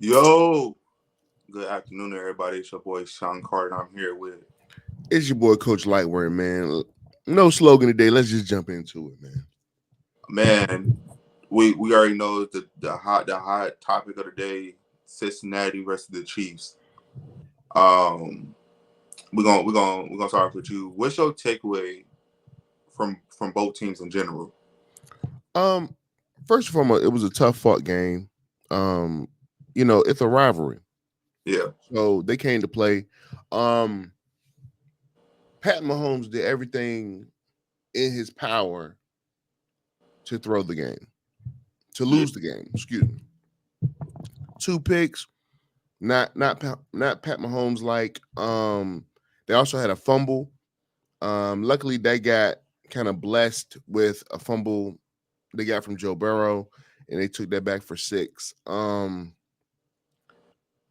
Yo, good afternoon, everybody. It's your boy Sean Carter. I'm here with It's your boy Coach Lightworm, man. No slogan today. Let's just jump into it, man. man. We already know the hot topic of the day: Cincinnati versus the Chiefs. Um, we're gonna start off with you. What's your takeaway from both teams in general? Um, First and foremost, it was a tough fought game. Um, it's a rivalry, Yeah, so they came to play. Um, Pat Mahomes did everything in his power to throw the game, to yeah, lose the game. Excuse me. Two picks, not Pat Mahomes like. They also had a fumble. Luckily, they got kind of blessed with a fumble they got from Joe Burrow, and they took that back for six.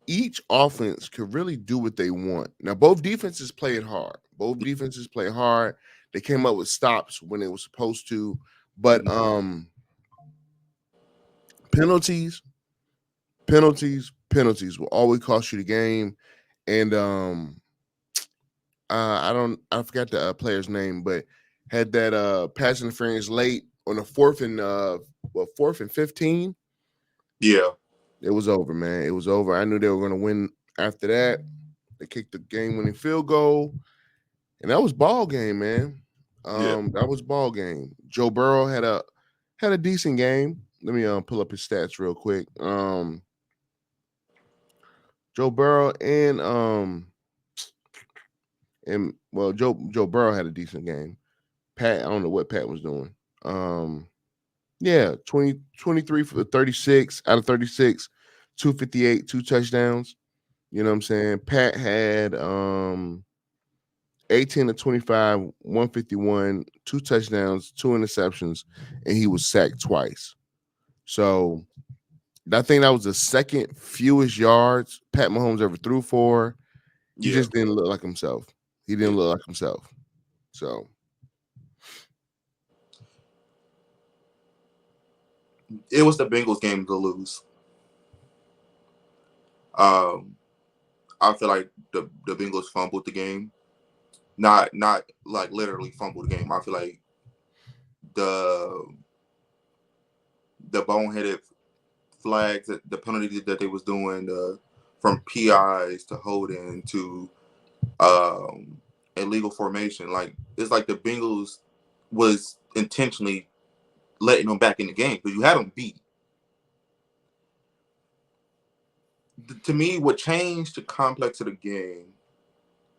Each offense could really do what they want. Now, both defenses played hard. Both defenses played hard. They came up with stops when they were supposed to, but mhm, penalties, penalties will always cost you the game. And I forgot the player's name, but had that pass interference late on the fourth and 15. yeah, It was over, man. It was over. I knew they were going to win after that. They kicked the game-winning field goal, and that was ball game, man. yeah, That was ball game. Joe Burrow had a decent game. Let me pull up his stats real quick. Joe Burrow and well, Joe Burrow had a decent game. Pat, I don't know what Pat was doing. Yeah, 23 for 36 out of 36, 258, two touchdowns. You know what I'm saying? Pat had 18 to 25, 151, two touchdowns, two interceptions, and he was sacked twice. So I think that was the second fewest yards Pat Mahomes ever threw for. He yeah, just didn't look like himself. He yeah. didn't look like himself. So It was the Bengals game to lose. Um, I feel like the Bengals fumbled the game. Not like literally fumbled the game. I feel like the the boneheaded flags, that the penalties that they was doing, from PIs to holding to um, illegal formation. Like it's like the Bengals was intentionally letting them back in the game because you had them beat. To me, what changed the complex of the game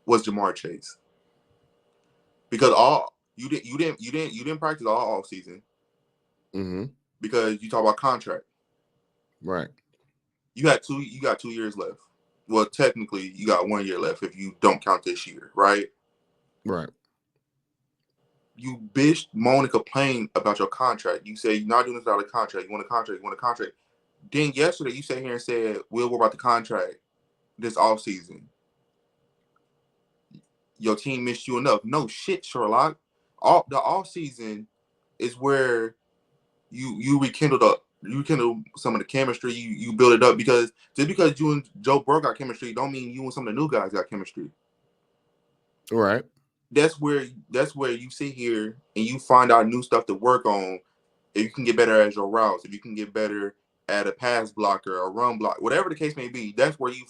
was Jamar Chase because all you didn't practice all off season hmm because you talk about contract. right, You got 2 years left. Well, technically, you got 1 year left if you don't count this year, right? right, You bitched, moan, and complain about your contract. You say you're not doing this out of contract. You want a contract. You want a contract. Then yesterday you sat here and said we'll worry about the contract this off season. Your team missed you enough. No shit, Sherlock. All the off season is where you rekindle some of the chemistry. You build it up because just because you and Joe Burrow got chemistry, don't mean you and some of the new guys got chemistry. right. That's where you sit here and you find out new stuff to work on. If you can get better at your routes, if you can get better at a pass blocker or run block, whatever the case may be, that's where you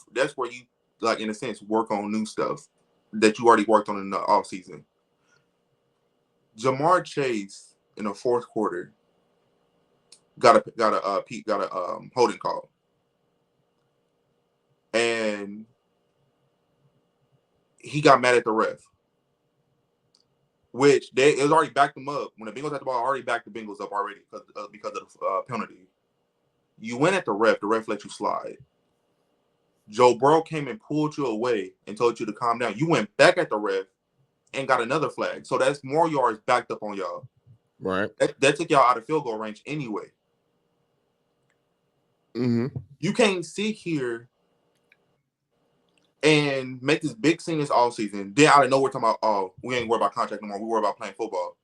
like in a sense work on new stuff that you already worked on in the off season. Jamar Chase in the fourth quarter got a holding call, and he got mad at the ref, which they it was already backed them up when the Bengals had the ball. Already backed the Bengals up already because of the penalty. You went at the ref. The ref let you slide. Joe Burrow came and pulled you away and told you to calm down. You went back at the ref and got another flag. So that's more yards backed up on y'all. Right. That took y'all out of field goal range anyway. hmm You can't sit here and make this big scene this all season. Then out of nowhere talking about, oh, we ain't worried about contract no more. We worry about playing football.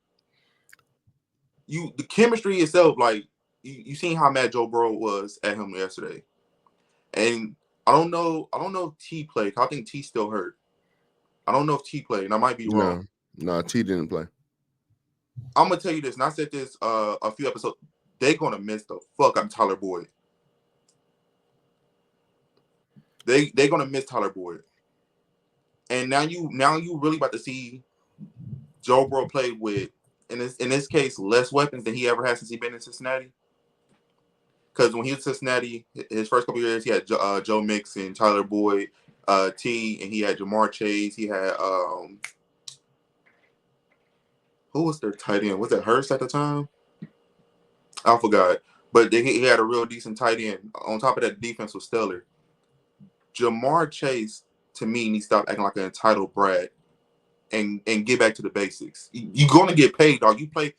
The chemistry itself, like you seen how mad Joe Burrow was at him yesterday. And I don't know if T played. I think T still hurt. I don't know if T played, and I might be wrong. No, T didn't play. I'm gonna tell you this, and I said this a few episodes. They're gonna miss the fuck out of Tyler Boyd. They're gonna miss Tyler Boyd. And now you really about to see Joe Burrow play with in this case less weapons than he ever has since he been in Cincinnati. Because when he was in Cincinnati, his first couple years, he had Joe Mixon, Tyler Boyd, T, and he had Jamar Chase. He had who was their tight end? Was it Hurst at the time? I forgot. But he had a real decent tight end. On top of that, the defense was stellar. Jamar Chase, to me, needs to stop acting like an entitled brat and get back to the basics. You're gonna get paid, dog. You play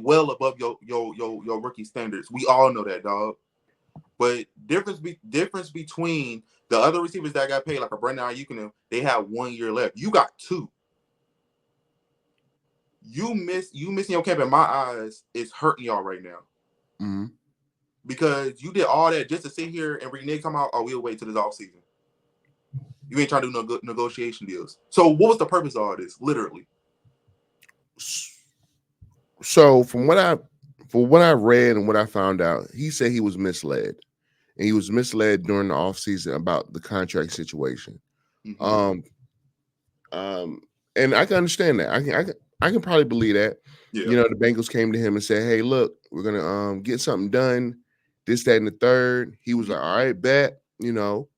well above your rookie standards. We all know that, dog. But difference between the other receivers that got paid, like a Brandon Ayuk and them, they have 1 year left. You got two. You missing your camp in my eyes is hurting y'all right now. Mm-hmm. Because you did all that just to sit here and renege come out, or we'll wait till this off season. You ain't trying to do no negotiation deals. So what was the purpose of all this? Literally. So from what I read and what I found out, he said he was misled. And he was misled during the offseason about the contract situation. Mm-hmm. And I can understand that. I can probably believe that. Yeah. You know, the Bengals came to him and said, "Hey, look, we're gonna get something done. This, that, and the third." He was like, "All right, bet." You know,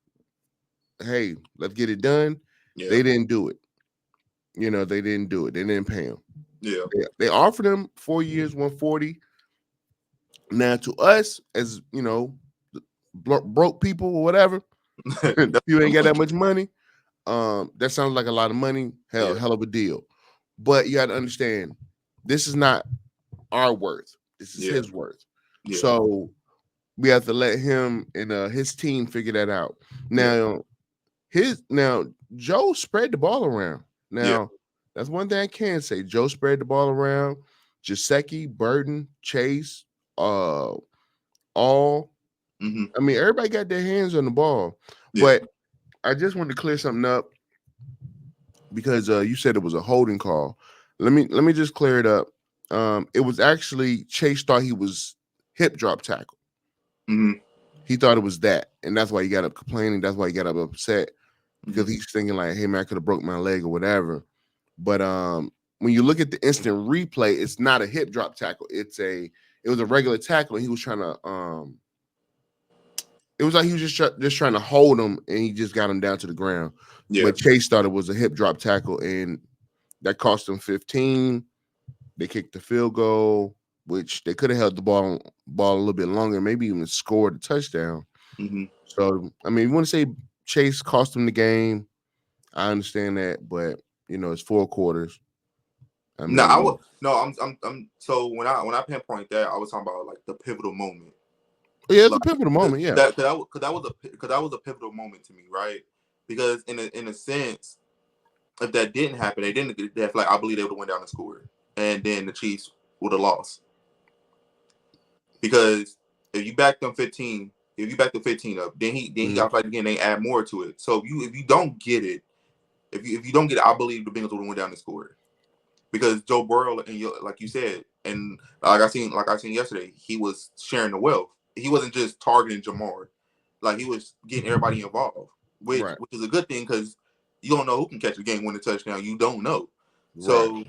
hey, let's get it done. Yeah. They didn't do it. You know, they didn't do it. They didn't pay him. Yeah. They offered him 4 years, 140. Now, to us, as you know, broke people or whatever, if you ain't got that much money, that sounds like a lot of money. Yeah. Hell of a deal. But you got to understand, this is not our worth. This is Yeah. his worth. Yeah. So we have to let him and his team figure that out. Yeah. Now Joe spread the ball around. Yeah. Now that's one thing I can say. Joe spread the ball around. Jaceki, Burton, Chase, all. Mm-hmm. I mean, everybody got their hands on the ball. Yeah. But I just wanted to clear something up because you said it was a holding call. Let me just clear it up. It was actually Chase thought he was hip drop tackle. Mm-hmm. He thought it was that, and that's why he got up complaining. That's why he got up upset because Mm-hmm. he's thinking like, "Hey man, I could have broke my leg or whatever." But when you look at the instant replay, it's not a hip drop tackle. It was a regular tackle, and he was trying to it was like he was just trying to hold him, and he just got him down to the ground. Yeah. But Chase thought it was a hip drop tackle, and that cost them 15. They kicked the field goal, which they could have held the ball a little bit longer, maybe even scored a touchdown. Mm-hmm. So I mean, you want to say Chase cost them the game? I understand that, but you know, it's 4 quarters. I No, I mean, would no. I'm. So when I pinpoint that, I was talking about like the pivotal moment. yeah, it's Like a pivotal cause moment. Yeah, that, cause that was a pivotal moment to me, right? Because in a sense, if that didn't happen, they didn't get that. Like I believe they would have went down and scored, and then the Chiefs would have lost. Because if you back them 15, if you back the 15 up, then he got like again they add more to it. So if you don't get it, if you don't get it, I believe the Bengals would have went down and scored. Because Joe Burrow and like you said, and like I seen yesterday, he was sharing the wealth. He wasn't just targeting Jamar, like he was getting everybody involved, which right, which is a good thing because you don't know who can catch a game winning touchdown. You don't know. right. So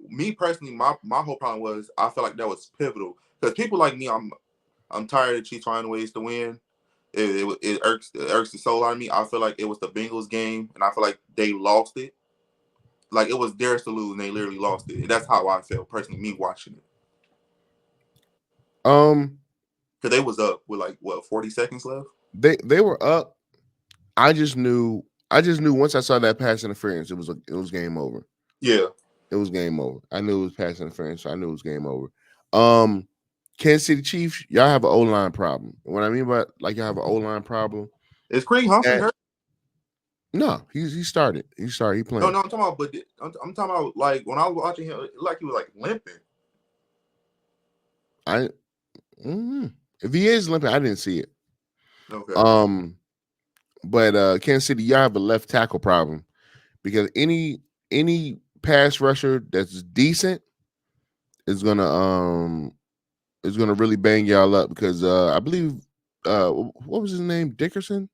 me personally, my whole problem was I felt like that was pivotal because people like me, I'm tired of Chiefs finding ways to win. It irks the soul out of me. I feel like it was the Bengals game, and I feel like they lost it. Like it was theirs to lose, and they literally lost it. And that's how I felt personally, me watching it, Um, because they was up with like what 40 seconds left. they were up. I just knew once I saw that pass interference, it was game over. Yeah, It was game over. I knew it was pass interference, so I knew it was game over. Um, Kansas City Chiefs, y'all have an O line problem. What I mean by like y'all have an O line problem. is Creed Humphrey That hurt? no, he started. He started. He No, playing. no, I'm talking about, but I'm talking about like when I was watching him, like he was like limping. I if he is limping, I didn't see it. Okay. Um, but Kansas City, y'all have a left tackle problem because any pass rusher that's decent is is gonna really bang y'all up because I believe what was his name? Dickerson?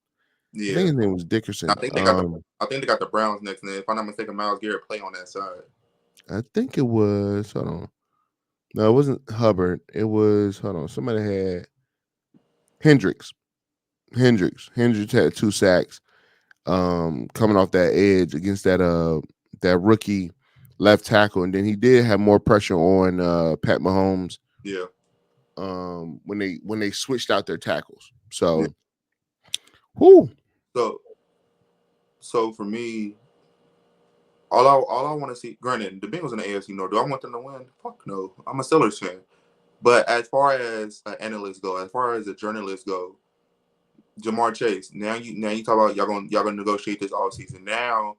I think Yeah. his name was I Dickerson. think they got the I think they got the Browns next, and if I'm not mistaken, Miles Garrett play on that side. I think it was hold on. No, it wasn't Hubbard. It was hold on. Somebody had Hendricks. Hendricks had 2 sacks coming off that edge against that rookie left tackle. And then he did have more pressure on Pat Mahomes Yeah. when they switched out their tackles. Yeah. So whoo. So for me, all I want to see. Granted, the Bengals in the AFC North. Do I want them to win? Fuck no. I'm a Steelers fan. But as far as analysts go, as far as the journalists go, Jamar Chase. Now you talk about y'all gonna negotiate this all season. Now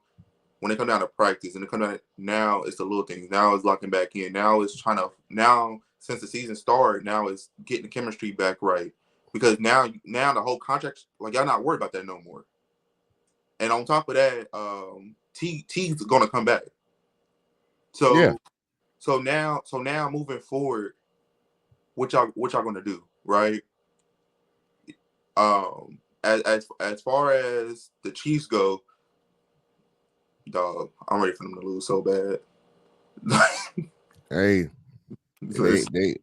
when it come down to practice and it come down now it's the little things. Now it's locking back in. Now it's trying to now since the season started. Now it's getting the chemistry back right because now the whole contract like y'all not worried about that no more. And on top of that, T's gonna come back. Yeah. So so now moving forward, what y'all gonna do, right? As far as the Chiefs go, dog, I'm ready for them to lose so bad. Hey, they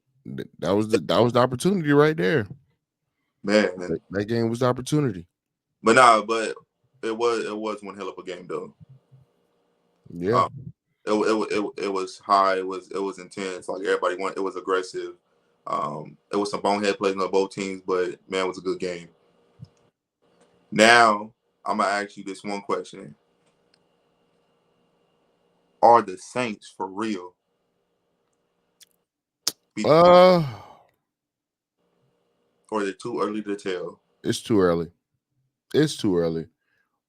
that was the opportunity right there. Man, That game was the opportunity. but nah, but it was one hell of a game though. Yeah. Um, it was high. It was intense. Like everybody went. It was aggressive. It was some bonehead plays on both teams, but man, it was a good game. Now I'm gonna ask you this one question: are the Saints for real? Uh Or is it too early to tell? it's too early. It's too early.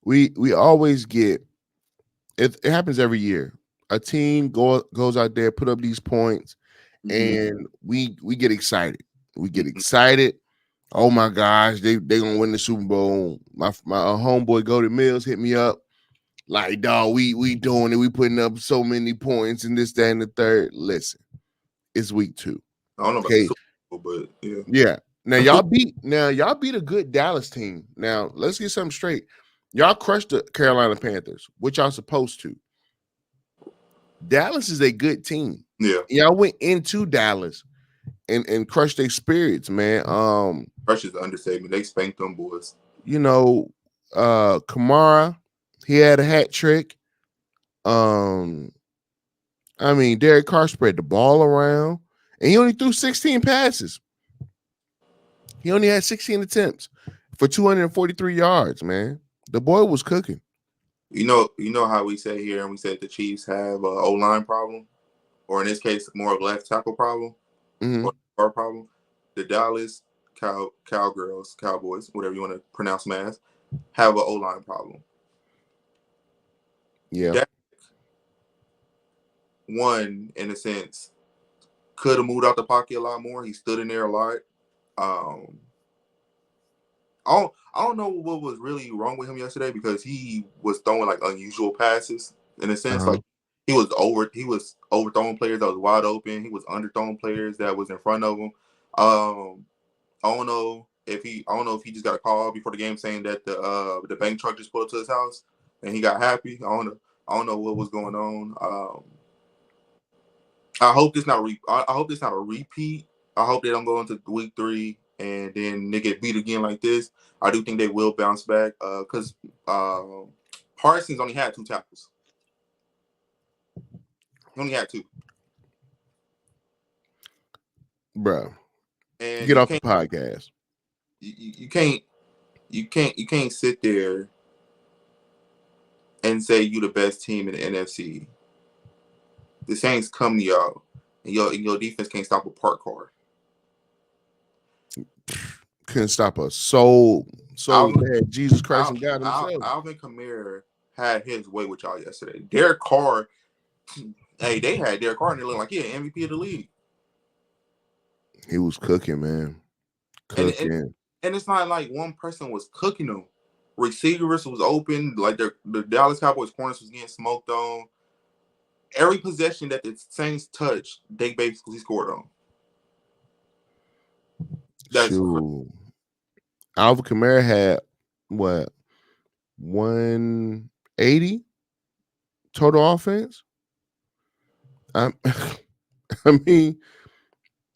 We always get it happens every year. A team goes out there, put up these points, Mm-hmm. and we get excited. We get Mm-hmm. excited. Oh my gosh, they gonna win the Super Bowl. My homeboy Golden Mills hit me up like, dog, we doing it. We putting up so many points and this, that, and the third. Listen, it's week 2. I don't know about the Okay, Super Bowl, but yeah. yeah. Now y'all beat a good Dallas team. Now let's get something straight. Y'all crushed the Carolina Panthers, which y'all supposed to. Dallas is a good team. Yeah. Y'all went into Dallas and crushed their spirits, man. Rush is the understatement. They spanked them boys. You know, Kamara, he had a hat trick. Um, I mean, Derek Carr spread the ball around, and he only threw 16 passes. He only had 16 attempts for 243 yards, man. The boy was cooking. You know how we say here, and we said the Chiefs have a O line problem, or in this case, more of a left tackle problem Hmm. or guard problem. The Dallas Cowgirls, Cowboys, whatever you want to pronounce them as, have an O line problem. Yeah. That one, in a sense, could have moved out the pocket a lot more. He stood in there a lot. Um, I don't know what was really wrong with him yesterday because he was throwing like unusual passes in a sense. Uh-huh. Like he was overthrowing players that was wide open. He was underthrowing players that was in front of him. Um, I don't know if he just got a call before the game saying that the bank truck just pulled up to his house and he got happy. I don't know what was going on. I hope this not I hope this not a repeat. I hope they don't go into week 3 and then they get beat again like this. I do think they will bounce back because Parsons only had 2 tackles. He only had 2, Bro, and get you off the can't podcast. you can't sit there and say you the best team in the NFC. The Saints come to y'all, and your defense can't stop a park car. Couldn't stop us. So Alvin bad. Jesus Christ and God himself. Alvin Kamara had his way with y'all yesterday. Derek Carr, hey, they had Derek Carr and they look like MVP of the league. He was cooking, man. And Cooking. and it's not like one person was cooking them. Receivers was open, like the Dallas Cowboys corners was getting smoked on. Every possession that the Saints touched, they basically scored on. That's Shoot. Alvin Kamara had what 180 total offense. I, I mean,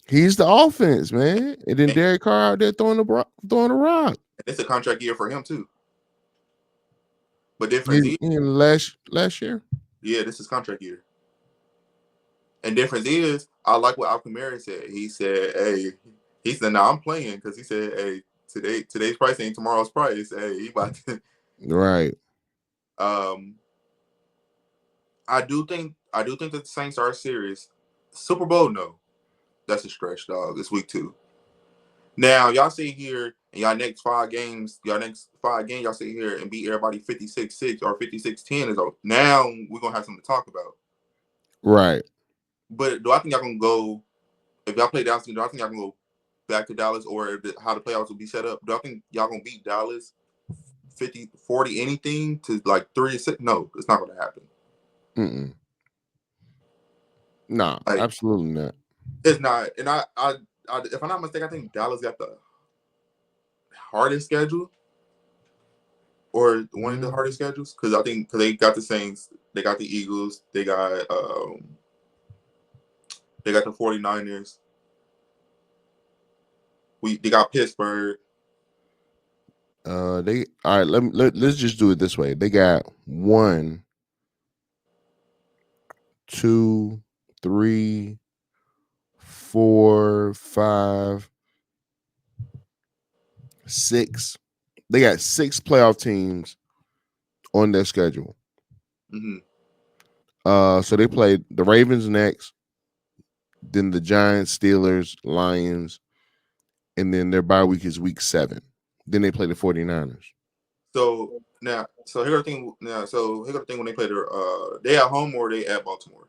he's the offense, man. And then and Derek Carr out there throwing the rock. it's a contract year for him too. But difference He is, in last year. yeah, this is contract year. And difference is, I like what Alvin Kamara said. He said, "Hey," he said, "Now I'm playing," because he said, "Hey, today's price ain't tomorrow's price." Hey, he about to. Right. Um, I do think that the Saints are serious. Super Bowl, no, that's a stretch, dog. It's week 2. Now y'all sit here and y'all sit here and beat everybody 56-6 or 56-10 is over. Now we're gonna have something to talk about. Right. But do I think y'all gonna go if y'all play Dallas? Do I think y'all gonna go back to Dallas or how the playoffs will be set up? Do I think y'all gonna beat Dallas 50-40 anything to like 3-6? No, it's not gonna happen. Mm-mm. Nah, Like absolutely not. it's not. And if I'm not mistaken, I think Dallas got the hardest schedule or one of the hardest schedules because I think because they got the Saints, they got the Eagles, they got the 49ers. They got Pittsburgh. They all right. Let's just do it this way. They got 1, 2, 3, 4, 5, 6. They got 6 playoff teams on their schedule. Mm-hmm. So they played the Ravens next, then the Giants, Steelers, Lions, and then their bye week is week 7. Then they play the 49ers So here's the thing. When they play they at home or they at Baltimore.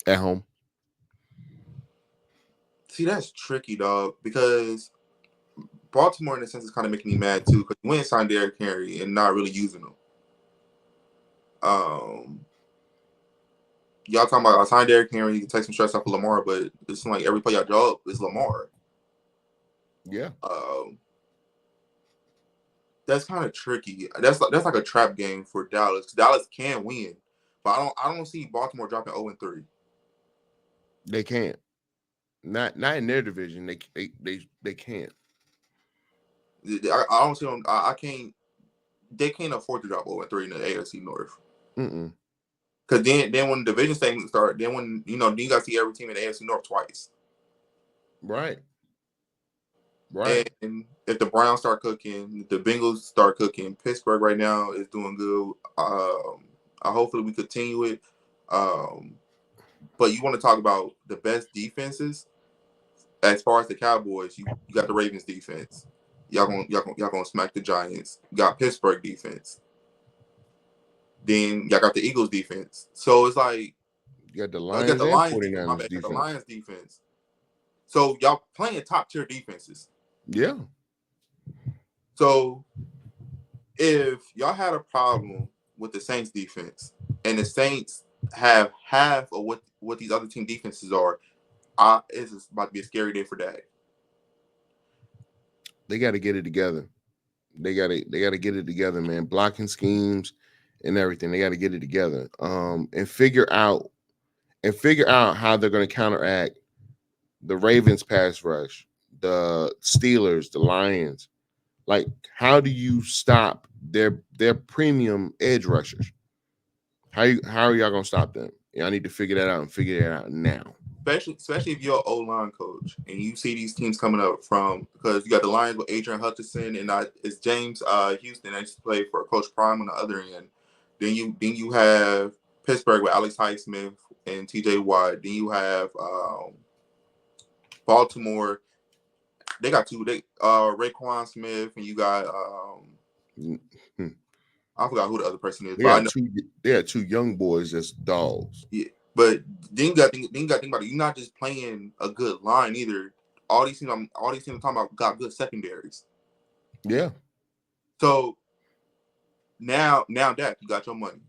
at home. See, that's tricky, dog, because Baltimore in a sense is kind of making me mad too because we ain't signed Derrick Henry and not really using them. Y'all talking about I signed Derrick Henry, you can take some stress off of Lamar, but it's like every play y'all draw is Lamar. Yeah. That's kind of tricky. That's like a trap game for Dallas. Dallas can win, but I don't see Baltimore dropping 0-3. They can't. Not in their division. They can't. I don't see them. I can't. They can't afford to drop 0-3 in the AFC North. Mm-mm. Because then when the division segments start, then when then you got to see every team in the AFC North twice. Right. Right. And if the Browns start cooking, the Bengals start cooking. Pittsburgh right now is doing good. Hopefully we continue it. But you want to talk about the best defenses as far as the Cowboys? You got the Ravens defense. Y'all gonna smack the Giants. You got Pittsburgh defense. Then y'all got the Eagles defense. So it's like You got the I got Lions the and Lions defense. My 49ers bad. Got the defense. Lions defense. So y'all playing top tier defenses. Yeah. So if y'all had a problem with the Saints defense and the Saints have half of what these other team defenses are, it's about to be a scary day for Dak. They got to get it together. They got to get it together, man. Blocking schemes and everything. They got to get it together. And figure out how they're going to counteract the Ravens pass rush, the Steelers, the Lions. Like, how do you stop their premium edge rushers? How are y'all gonna stop them? Y'all need to figure that out and figure that out now. Especially if you're an O-line coach and you see these teams coming up from because you got the Lions with Adrian Hutchinson and it's James Houston that used to play for Coach Prime on the other end. Then you have Pittsburgh with Alex Highsmith and T.J. Watt. Then you have Baltimore. They got two. They Raekwon Smith and you got Mhm. I forgot who the other person is, They but I got know. two young boys that's dogs. Yeah, but then you got to think about it. You're not just playing a good line either. all these teams I'm talking about got good secondaries. Yeah. So now Dak, you got your money.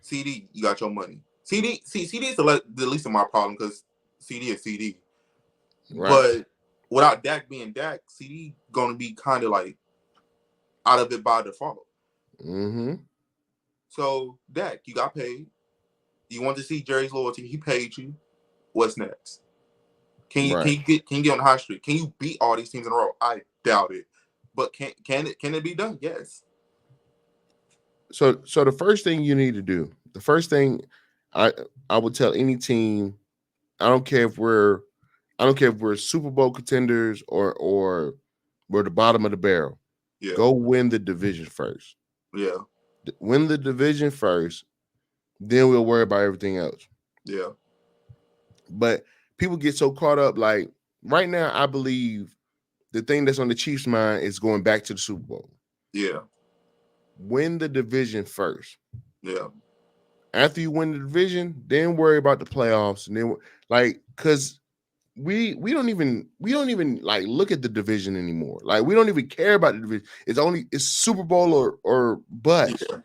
CD, you got your money. CD is the least of my problem because CD is CD. Right. But without Dak being Dak, CD gonna be kind of like out of it by default. Mm-hmm. So Dak, you got paid. You want to see Jerry's loyalty? He paid you. What's next? Right. Can you get on the high street? Can you beat all these teams in a row? I doubt it. But can it be done? Yes. So the first thing you need to do, the first thing I I would tell any team, I don't care if we're Super Bowl contenders or we're the bottom of the barrel. Yeah. Go win the division first. Yeah. Win the division first, then we'll worry about everything else. Yeah. But people get so caught up. Like right now, I believe the thing that's on the Chiefs' mind is going back to the Super Bowl. Yeah. Win the division first. Yeah. After you win the division, then worry about the playoffs, and then like because we don't even like look at the division anymore. Like we don't even care about the division. It's Super Bowl or bust. Yeah.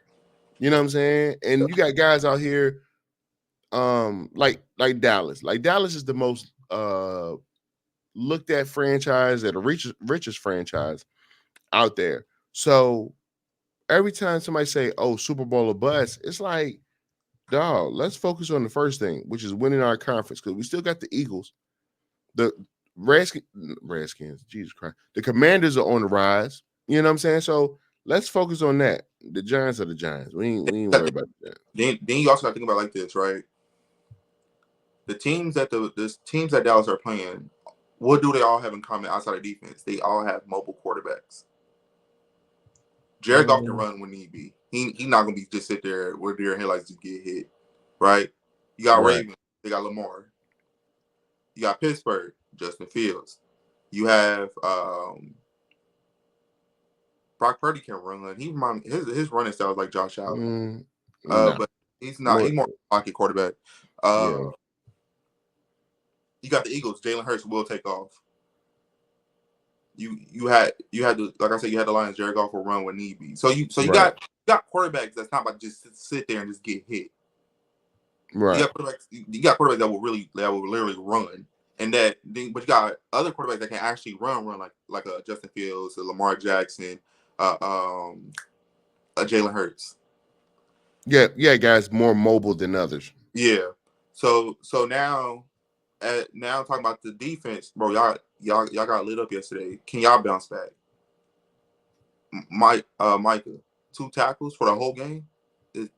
You know what I'm saying? And you got guys out here, like Dallas. Like Dallas is the most looked at franchise, at the richest franchise out there. So every time somebody say, "Oh, Super Bowl or bust," it's like, dog, let's focus on the first thing, which is winning our conference because we still got the Eagles, the Redskins, Jesus Christ, the Commanders are on the rise. You know what I'm saying? So let's focus on that. The Giants are the Giants. We ain't worried about that. Then you also got to think about it like this, right? The teams that Dallas are playing, what do they all have in common outside of defense? They all have mobile quarterbacks. Jared Goff can Um, run when need be. He not gonna be just sit there where deer headlights just get hit, right? You got right. Ravens, they got Lamar. You got Pittsburgh, Justin Fields. You have Brock Purdy can run. His running style is like Josh Allen. No, But he's not. more He's more pocket quarterback. yeah, You got the Eagles. Jalen Hurts will take off. You had to, like I said, you had the Lions. Jared Goff will run when need be. So you right, got quarterbacks that's not about to just sit there and just get hit. right. You got quarterbacks that will literally run, but you got other quarterbacks that can actually run like a Justin Fields, a Lamar Jackson, uh, um, a Jalen Hurts. Yeah, guys, more mobile than others. Yeah. So now talking about the defense, bro. Y'all got lit up yesterday. Can y'all bounce back? Micah, 2 tackles for the whole game. It,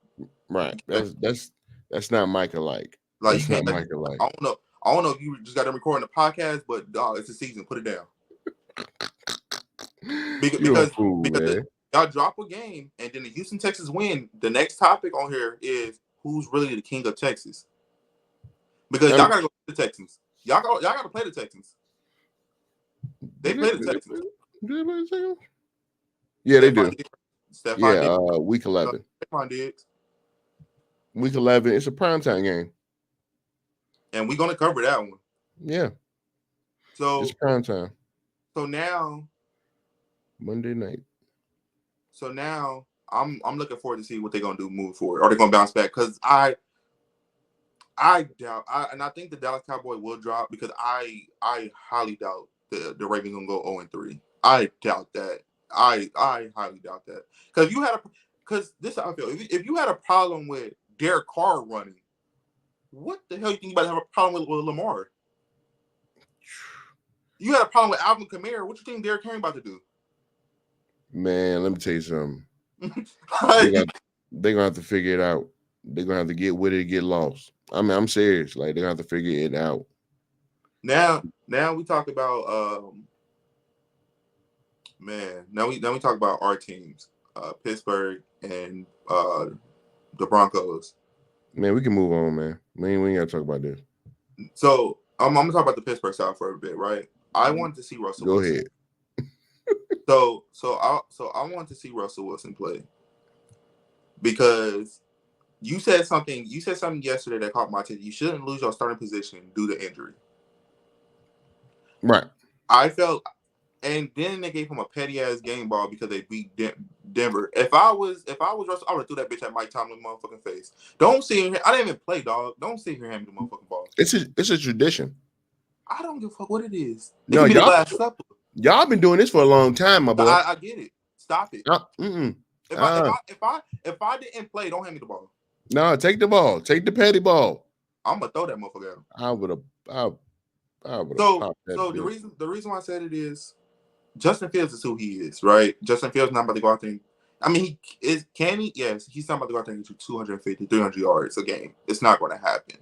Right. That's not Micah like. like you That's not can't. Like, Micah like. I don't know. I don't know if you just got them recording the podcast, but dog, it's a season. Put it down because You a because fool, because man. y'all drop a game and then the Houston Texans win. The next topic on here is who's really the king of Texas because y'all Um, gotta go to the Texans. Y'all gotta play the Texans. They do play they, the do they Texans. play? Do they play the Texans? Yeah, they do. Stephon Yeah, Diggs. week 11. Stephon Diggs. Week 11. It's a primetime game. And we're gonna cover that one. Yeah, it's So primetime. so now Monday night. I'm looking forward to see what they're gonna do moving forward. Are they gonna bounce back? Because I doubt and I think the Dallas Cowboys will drop because I highly doubt the Ravens gonna go 0-3. I doubt that. I highly doubt that. Because this is how I feel. If you had a problem with Derek Carr running, what the hell you think you about to have a problem with Lamar? You had a problem with Alvin Kamara. What you think Derrick Henry about to do? Man, let me tell you something. They Like, got they gonna have to figure it out. They're gonna have to get with it, get lost. I mean, I'm serious. Like they're gonna have to figure it out. now we talk about now we talk about our teams, Pittsburgh and the Broncos. Man, we can move on, man. We ain't gotta talk about this. So I'm gonna talk about the Pittsburgh side for a bit, right? I wanted to see Russell Go Wilson. ahead. So I want to see Russell Wilson play because you said something yesterday that caught my attention. You shouldn't lose your starting position due to injury. Right. I felt, and then they gave him a petty ass game ball because they beat Denver. If I was Russell, I would have threw that bitch at Mike Tomlin's motherfucking face. Don't sit here. I didn't even play, dog. Don't sit here and hand me the motherfucking ball. It's a tradition. I don't give a fuck what it is. It No, could be the Last Supper. y'all been doing this for a long time, my boy. I get it. Stop it. Mm-mm. If I didn't play, don't hand me the ball. No, take the ball. Take the petty ball. I'm gonna throw that motherfucker at him. I would have. I would have So popped that so bitch. the reason why I said it is Justin Fields is who he is, right? Justin Fields not about to go out there. I mean, he is. Can he? Yes, he's not about to go out there and get you 250, 300 yards a game. It's not going to happen.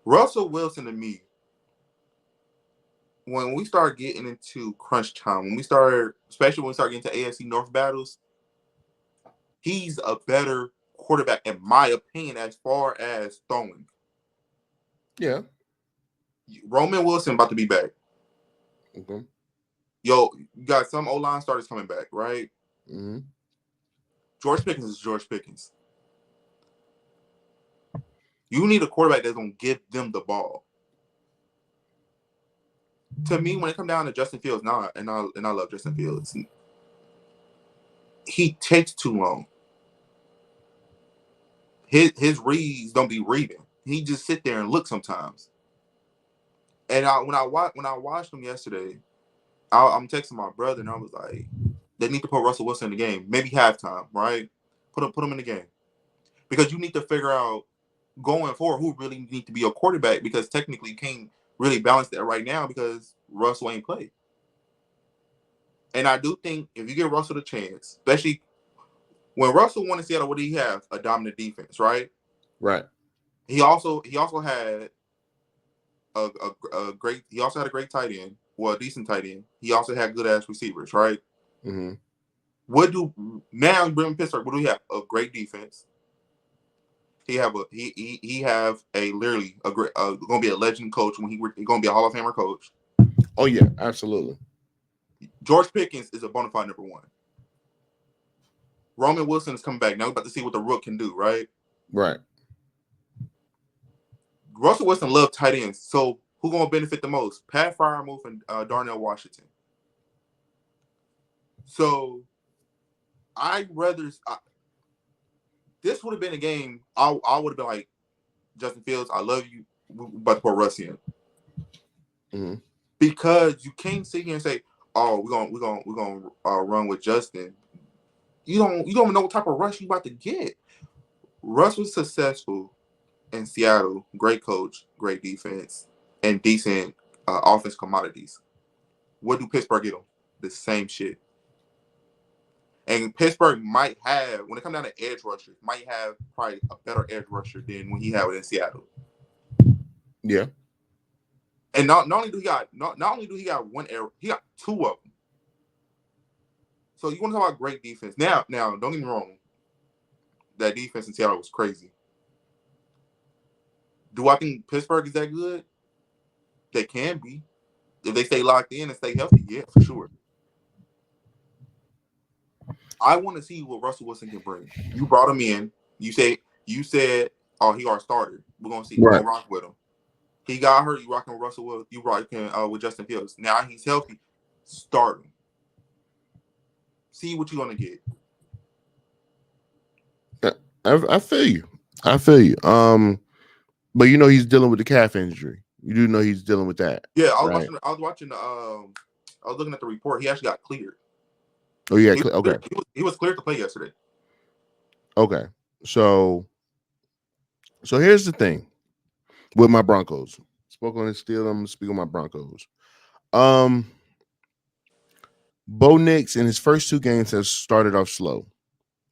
Russell Wilson to me, when we start getting into crunch time, especially when we start getting to AFC North battles, he's a better quarterback, in my opinion, as far as throwing. Yeah. Roman Wilson about to be back. Okay. Yo, you got some O-line starters coming back, right? Mm-hmm. George Pickens is George Pickens. You need a quarterback that's going to give them the ball. To me, when it comes down to Justin Fields, and I love Justin Fields, he takes too long. His reads don't be reading. He just sit there and look sometimes. And when I watched him yesterday, I'm texting my brother and I was like, they need to put Russell Wilson in the game, maybe halftime, right? Put him in the game because you need to figure out going forward who really need to be a quarterback because technically you can't really balance that right now because Russell ain't played. And I do think if you give Russell the chance, especially when Russell won in Seattle, what did he have? A dominant defense, right? Right. He also had a great. He also had a great tight end, well, a decent tight end. He also had good ass receivers, right? Mm-hmm. Now you bring Pittsburgh? What do we have? A great defense. He have a literally a great going to be a legend coach when he's going to be a Hall of Famer coach. Oh yeah, absolutely. George Pickens is a bona fide number one. Roman Wilson is coming back. Now we're about to see what the Rook can do, right? Right. Russell Wilson loved tight ends. So who going to benefit the most? Pat Freiermuth and Darnell Washington. So this would have been a game I would have been like, Justin Fields, I love you. We're about to put Russ in. Mm-hmm. Because you can't sit here and say, "Oh, we're gonna run with Justin." You don't even know what type of rush you about to get. Russ was successful in Seattle. Great coach, great defense, and decent offense commodities. What do Pittsburgh get them? The same shit. And Pittsburgh might have, when it comes down to edge rushers, might have probably a better edge rusher than when he had it in Seattle. Yeah. And not only do he got one error, he got two of them. So you want to talk about great defense. Now, don't get me wrong. That defense in Seattle was crazy. Do I think Pittsburgh is that good? They can be. If they stay locked in and stay healthy, yeah, for sure. I want to see what Russell Wilson can bring. You brought him in. You said, oh, he our starter. We're gonna see. We're Right. gonna rock with him. He got hurt. You rocking Russell Wilson. You rocking with Justin Fields. Now he's healthy. Start him. See what you're gonna get. I feel you. I feel you. But you know he's dealing with the calf injury. You do know he's dealing with that. Yeah, I was watching. I was looking at the report. He actually got cleared. Oh yeah. He was Okay. cleared. He was cleared to play yesterday. Okay. So here's the thing with my Broncos. Spoke on his steel. I'm gonna speak on my Broncos. Bo Nix in his first two games has started off slow,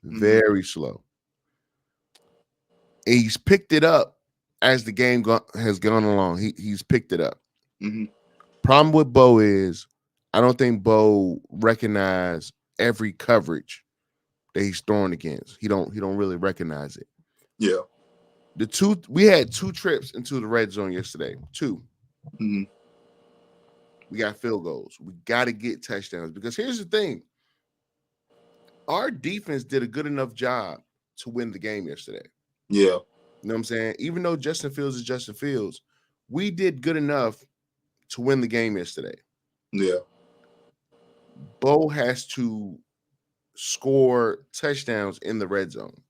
very slow. And he's picked it up as the game has gone along. He's picked it up. Mm-hmm. Problem with Bo is I don't think Bo recognized every coverage that he's throwing against. He don't really recognize it. Yeah. We had two trips into the red zone yesterday. Two. Mm-hmm. We got field goals. We got to get touchdowns because here's the thing. Our defense did a good enough job to win the game yesterday. Yeah. You know what I'm saying? Even though Justin Fields is Justin Fields, we did good enough to win the game yesterday. Yeah. Bo has to score touchdowns in the red zone.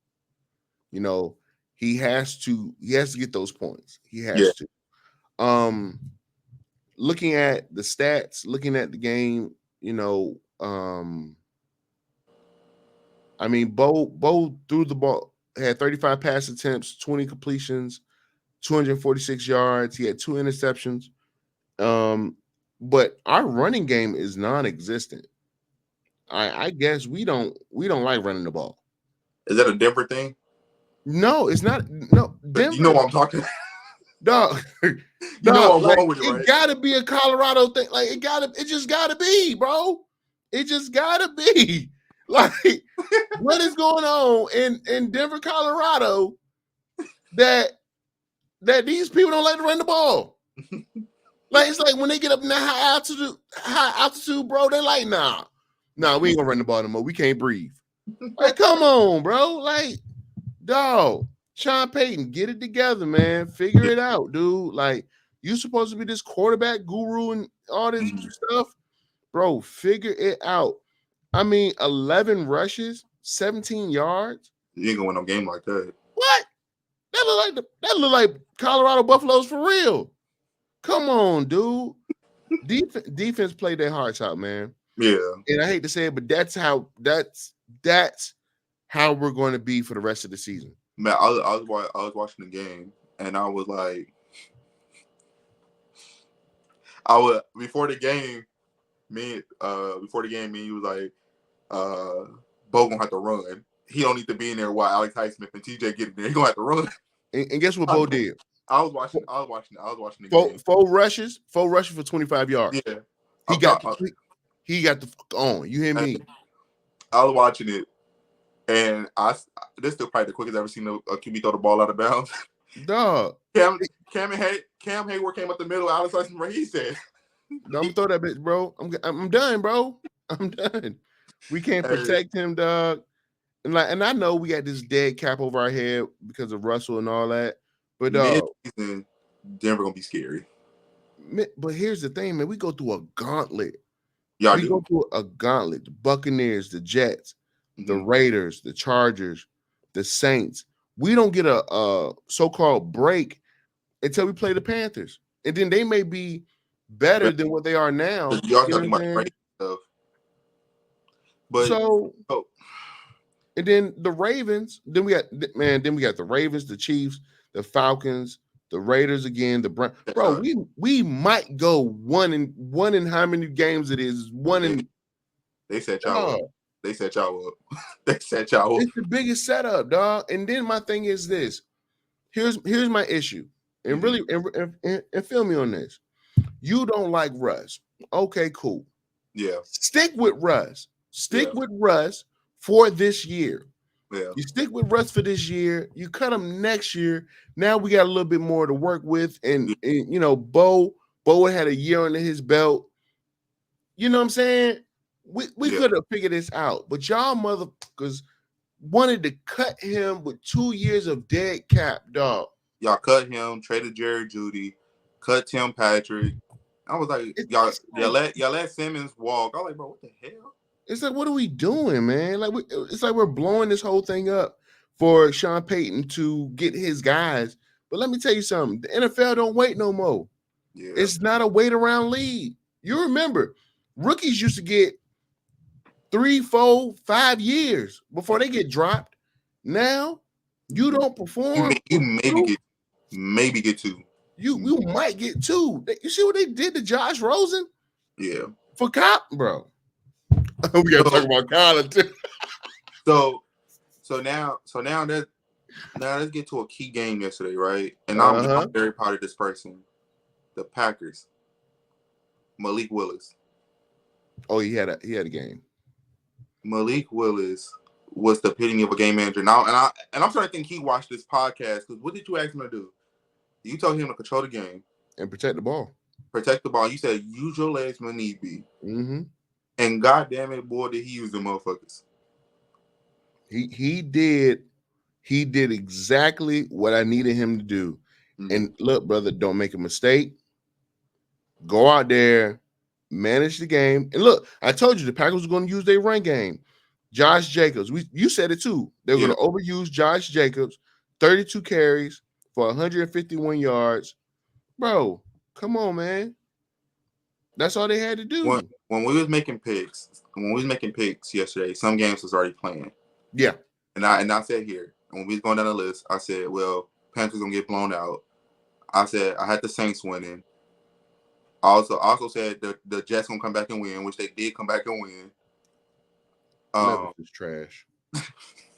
You know, he has to get those points. He Yeah. has to. Um, looking at the stats, looking at the game, you know, I mean, Bo threw the ball, had 35 pass attempts, 20 completions, 246 yards. He had 2 interceptions. Um, but our running game is non-existent. I guess we don't like running the ball. Is that a Denver thing? No, it's not. No, You know Denver, what I'm talking. dog, You know dog. I'm Like wrong with it, it right? gotta be a Colorado thing. Like it just gotta be, bro. It just gotta be. Like, what is going on in Denver, Colorado that these people don't like to run the ball? Like it's like when they get up in that high altitude, bro. They're like, nah, we ain't gonna run the ball no more. We can't breathe. Like, come on, bro. Like, dog, Sean Payton, get it together, man. Figure it out, dude. Like, you supposed to be this quarterback guru and all this Mhm. stuff, bro. Figure it out. I mean, 11 rushes, 17 yards. You ain't gonna win no game like that. What? That look like Colorado Buffaloes for real. Come on, dude. Defense played their hearts out, man. Yeah, And I hate to say it, but that's how we're going to be for the rest of the season. man. I was watching the game, and I was like, I was before the game. Before the game, me he was like, Bo gonna have to run. He don't need to be in there while Alex Highsmith and TJ get in there. He gonna have to run. And guess what Bo did? I was watching the Four, game. four rushes for 25 yards. Yeah, He got the fuck on. You hear me? I was watching it, and this is still probably the quickest I've ever seen a QB throw the ball out of bounds. Dog. Cam Hayward came up the middle. Alex Highsmith, he said, I'm gonna throw that bitch, bro. I'm done, bro. I'm done. We can't protect him, dog. And I know we got this dead cap over our head because of Russell and all that. But mid-season, Denver gonna be scary. But here's the thing, man. We go through a gauntlet. Y'all We do. go through a gauntlet. The Buccaneers, the Jets, the Raiders, the Chargers, the Saints. We don't get a so-called break until we play the Panthers. And then they may be better than what they are now. Y'all talking about break stuff. But and then the Ravens, then we got the Ravens, the Chiefs, the Falcons, the Raiders again, the Browns. Bro, we might go one in how many games it is? One in. They set y'all up. They set y'all up. They set y'all up. It's the biggest setup, dog. And then my thing is this. Here's my issue. And really, and feel me on this. You don't like Russ. Okay, cool. Yeah. Stick with Russ. Stick with Russ for this year. Yeah. You stick with Russ for this year. You cut him next year. Now we got a little bit more to work with. And you know, Bo had a year under his belt. You know what I'm saying? We could have figured this out. But y'all motherfuckers wanted to cut him with 2 years of dead cap, dog. Y'all cut him, traded Jerry Jeudy, cut Tim Patrick. I was like, y'all let Simmons walk. I was like, bro, what the hell? It's like, what are we doing, man? Like, it's like we're blowing this whole thing up for Sean Payton to get his guys. But let me tell you something: the NFL don't wait no more. Yeah. It's not a wait around league. You remember, rookies used to get 3, 4, 5 years before they get dropped. Now, you don't perform. You maybe get 2. You might get 2. You see what they did to Josh Rosen? Yeah. For Cop, bro. We gotta talk about Kyler too. So now let's get to a key game yesterday, right? And I'm very proud of this person, the Packers, Malik Willis. Oh, he had a game. Malik Willis was the epitome of a game manager. Now, and I'm starting to think he watched this podcast because what did you ask him to do? You told him to control the game and protect the ball. Protect the ball. You said use your legs when need be. Mm-hmm. And goddamn it, boy, did he use the motherfuckers. He did exactly what I needed him to do. Mm-hmm. And look, brother, don't make a mistake. Go out there, manage the game. And look, I told you the Packers were going to use their run game. Josh Jacobs, you said it too. They were Yeah. going to overuse Josh Jacobs, 32 carries for 151 yards. Bro, come on, man. That's all they had to When do. when we was making picks yesterday, some games was already playing. Yeah. And I said here, when we was going down the list, I said, well, Panthers gonna get blown out. I said I had the Saints winning. I also said the Jets gonna come back and win, which they did come back and win. Levis Um, is trash.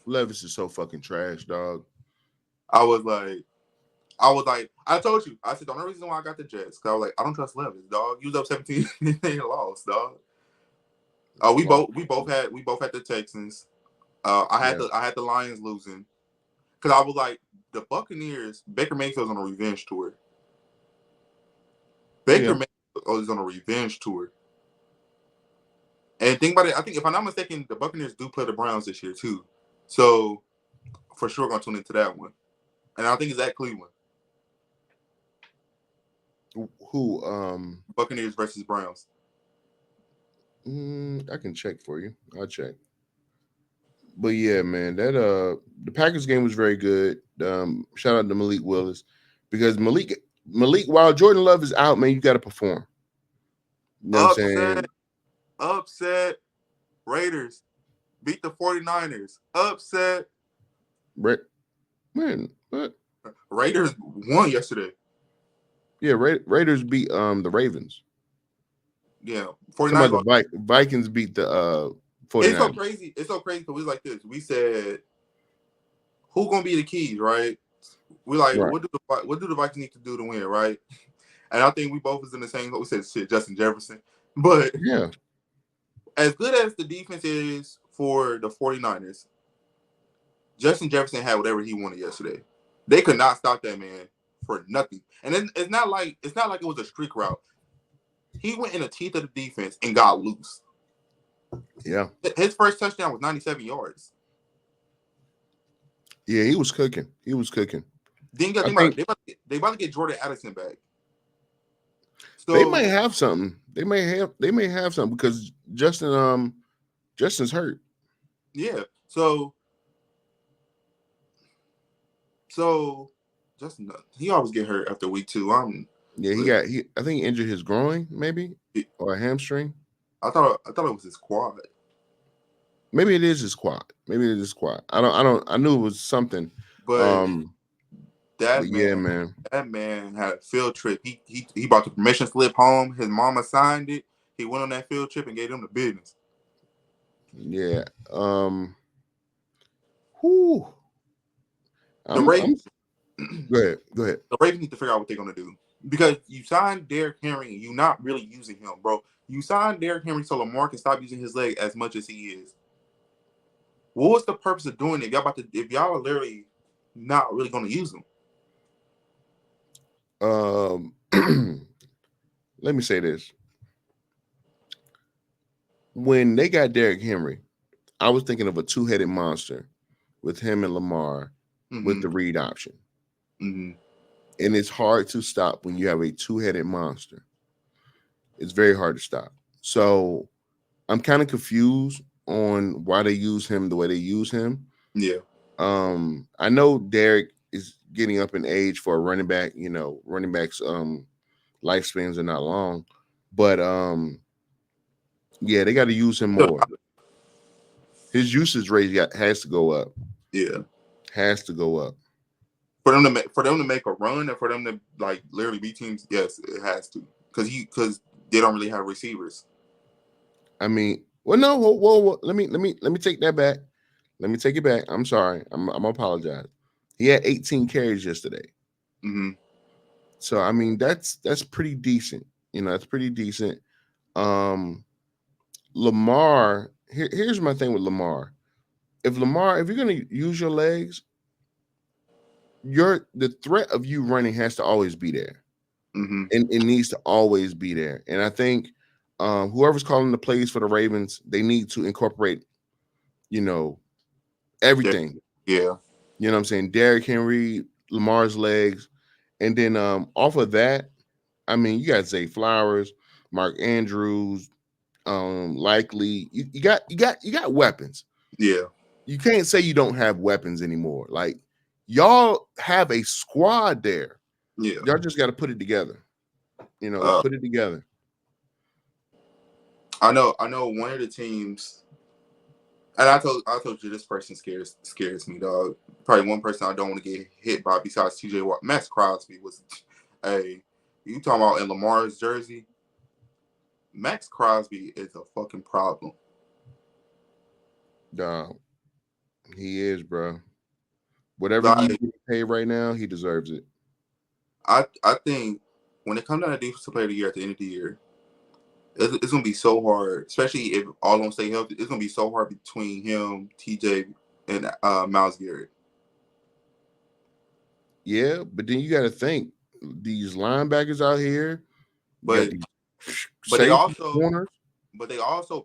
Levis is so fucking trash, dog. I was like, I told you. I said the only reason why I got the Jets, cause I was like, I don't trust Levis, dog. You was up 17, they lost, dog. We both had the Texans. Yeah. I had the Lions losing, cause I was like the Buccaneers. Baker Mayfield's on a revenge tour. Baker Yeah. Mayfield is on a revenge tour. And think about it. I think if I'm not mistaken, the Buccaneers do play the Browns this year too. So for sure, gonna tune into that one. And I think it's at Cleveland. Who Buccaneers versus Browns. I can check for you. I'll check. But yeah, man, that the Packers game was very good. Shout out to Malik Willis because Malik while Jordan Love is out, man, you got to perform. You know what I'm Upset, saying? upset. Raiders beat the 49ers. Upset. Right, man, what? Raiders won yesterday. Yeah, Raiders beat the Ravens. Yeah, Talking 49ers about lost. the Vikings beat the It's so 49ers. crazy. It's so crazy because we was like this. We said, who gonna be the keys, right? We like, Right. what do the Vikings need to do to win, right? And I think we both was in the same. We said shit, Justin Jefferson. But Yeah. as good as the defense is for the 49ers, Justin Jefferson had whatever he wanted yesterday. They could not stop that man for nothing. And it's not like it was a streak route. He went in the teeth of the defense and got loose. Yeah. His first touchdown was 97 yards. Yeah, he was cooking. He was cooking. Then you got to I think about think it. They about to get Jordan Addison back. they might So have something. They may have something because Justin's hurt. yeah. So Justin, he always get hurt after week two. Yeah, he I think he injured his groin, maybe, or a hamstring. I thought it was his quad. Maybe it is his quad. Maybe it is his quad. I knew it was something. But Um, but that yeah, man, man. that man had a field trip. He bought the permission slip home. His mama signed it. He went on that field trip and gave them the business. Yeah. Whew. The I'm Ravens, go ahead. Go ahead. the Ravens need to figure out what they're gonna do because you signed Derrick Henry and you're not really using him, bro. You signed Derrick Henry so Lamar can stop using his leg as much as he is. What was the purpose of doing it? If y'all are literally not really gonna use him? Um let me say this. When they got Derrick Henry, I was thinking of a two-headed monster with him and Lamar with Mm-hmm. the read option. Mm-hmm. And it's hard to stop when you have a two-headed monster. It's very hard to stop. So I'm kind of confused on why they use him the way they use him. Yeah. I know Derek is getting up in age for a running back. You know, running backs lifespans are not long, but yeah, they got to use him more. His usage rate has to go up. Yeah. Has to go up. For them to make a run and for them to like literally beat teams, yes, it has to because they don't really have receivers. I mean, well, no, whoa. Let me take that back. Let me take it back. I'm sorry. I'm apologize. He had 18 carries yesterday. Mm-hmm. So I mean that's pretty decent. You know, that's pretty decent. Um Lamar, here's my thing with Lamar. If you're gonna use your legs, the threat of you running has to always be there. Mm-hmm. And it needs to always be there. And I think whoever's calling the plays for the Ravens, they need to incorporate, you know, everything. Yeah. You know what I'm saying? Derrick Henry, Lamar's legs. And then off of that, I mean, you got Zay Flowers, Mark Andrews, likely you got weapons. Yeah, You can't say you don't have weapons anymore. Like y'all have a squad there. yeah. Y'all just got to put it together. Uh, Put it together. I know one of the teams, and I told you this person scares me, dog. Probably one person I don't want to get hit by besides T.J. Watt. Max Crosby was, hey, you talking about in Lamar's jersey? Max Crosby is a fucking problem. Dog, he is, bro. Whatever you Like, get paid right now, he deserves it. I think when it comes down to defensive player of the year at the end of the year, it's gonna be so hard, especially if all of them stay healthy. It's gonna be so hard between him, TJ, and Miles Garrett. Yeah, but then you got to think these linebackers out here. You got But these but they safety also corners.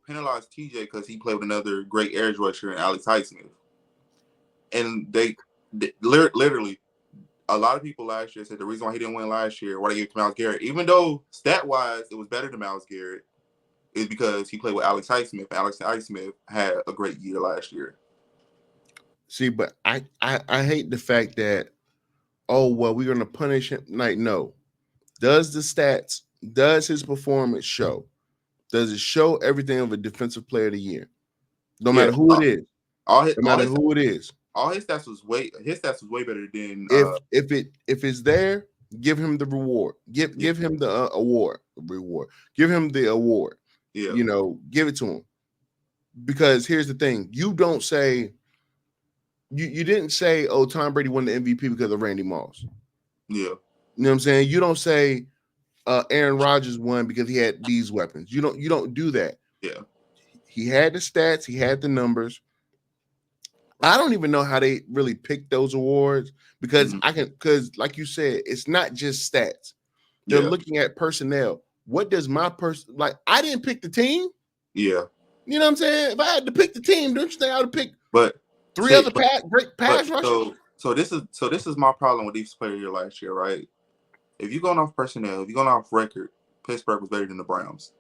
penalized TJ because he played with another great edge rusher in Alex Highsmith, and they literally a lot of people last year said the reason why he didn't win last year, why they gave it to Miles Garrett, even though stat wise it was better than Miles Garrett, is because he played with Alex Highsmith. Alex Highsmith had a great year last year. See, but I hate the fact that, oh well, we're gonna punish him. Like, no. Does the stats, does his performance show? Does it show everything of a defensive player of the year? No Yeah, matter who it is. all his No all matter his who it is. all his stats was way better than If it's there, give him the reward. yeah, Give him the reward. Give him the award. yeah, Give it to him. Because here's the thing: you don't say you didn't say, oh, Tom Brady won the MVP because of Randy Moss. yeah, You know what I'm saying? You don't say Aaron Rodgers won because he had these weapons. You don't do that. yeah. He had the stats, he had the numbers. I don't even know how they really pick those awards because Mm-hmm. like you said, it's not just stats. They're Yeah, looking at personnel. What does my person like? I didn't pick the team. yeah. You know what I'm saying? If I had to pick the team, don't you think I would pick But three say, other great but pass rushers? so this is my problem with these players here last year, right? If you're going off personnel, if you're going off record, Pittsburgh was better than the Browns.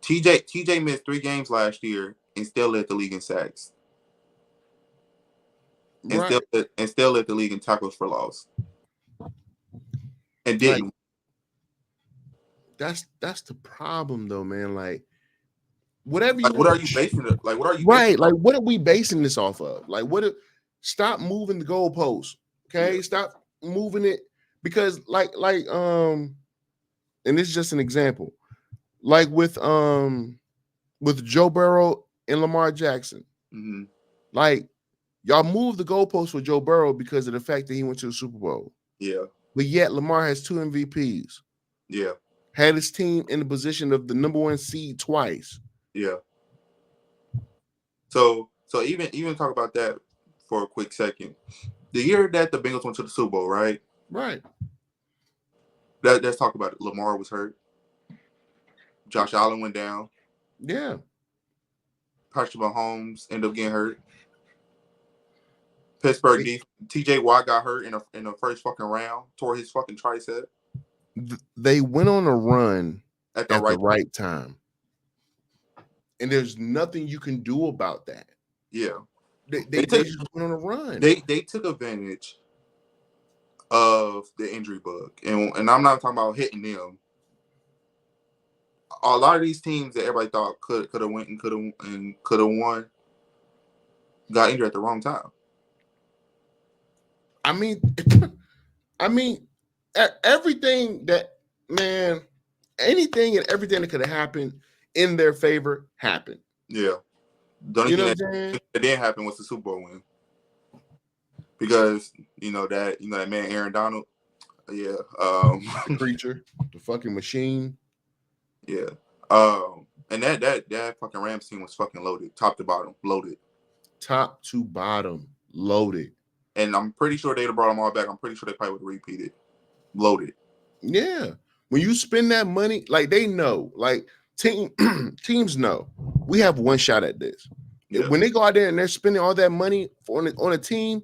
TJ missed 3 games last year and still led the league in sacks Right. and still led the league in tackles for loss and Like didn't. that's the problem though, man. Like whatever you Like, what want. are you basing it? Like, what are you basing Right. it Like on? what are we basing this off of? Like stop moving the goalposts. Yeah, Okay. Stop moving it because and this is just an example. Like with Joe Burrow and Lamar Jackson. mm-hmm. Like y'all moved the goalposts for Joe Burrow because of the fact that he went to the Super Bowl. Yeah, But yet Lamar has 2 MVPs. yeah, Had his team in the position of the #1 seed twice. yeah. So even talk about that for a quick second. The year that the Bengals went to the Super Bowl, right? Right. Let's talk about it. Lamar was hurt. Josh Allen went down. Yeah. Patrick Mahomes ended up getting hurt. Pittsburgh TJ Watt got hurt in the first fucking round, tore his fucking tricep They went on a run at the at the right time. right time. And there's nothing you can do about that. Yeah. They just went on a run. They took advantage of the injury bug. And I'm not talking about hitting them. A lot of these teams that everybody thought could have went and could have won got injured at the wrong time. I mean, everything that man, anything and everything that could have happened in their favor happened. Yeah. The only You know thing what I'm saying? that didn't happen was the Super Bowl win. Because that man Aaron Donald, yeah, The creature, the fucking machine. yeah, and that fucking Rams team was fucking loaded, top to bottom, loaded, Top to bottom, loaded. and I'm pretty sure they'd have brought them all back. I'm pretty sure they probably would have repeated, loaded. Yeah. When you spend that money, like they know, like teams know, we have one shot at this. Yeah. When they go out there and they're spending all that money on a team,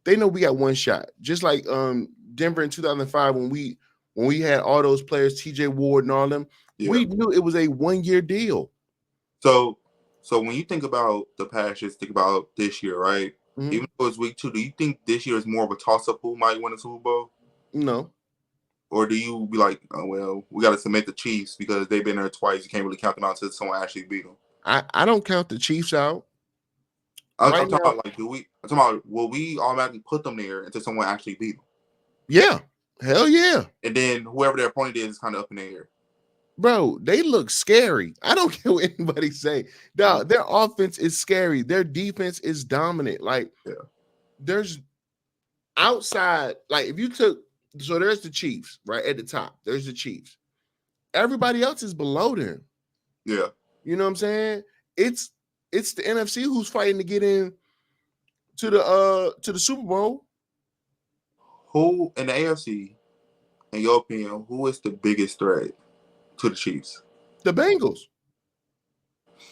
they know we got one shot. Just like Denver in 2005 when we had all those players, TJ Ward and all them, Yeah. we knew it was a 1-year deal. So when you think about the past, just think about this year, right? Mhm. Even though it's week 2, do you think this year is more of a toss-up who might win the Super Bowl? No. Or do you be like, oh, well, we got to submit the Chiefs because they've been there twice. You can't really count them out until someone actually beat them. I don't count the Chiefs out. I'm Right talking now, about, like, I'm talking about, will we automatically put them there until someone actually beat them? yeah. Hell yeah. And then whoever their opponent is kind of up in the air. Bro, they look scary. I don't care what anybody say. No, their offense is scary. Their defense is dominant. Like, Yeah. there's outside, like if you took, so there's the Chiefs, right? At the top, there's the Chiefs. Everybody else is below them. Yeah. You know what I'm saying? It's the NFC who's fighting to get in to the Super Bowl. Who in the AFC, in your opinion, who is the biggest threat to the Chiefs? The Bengals.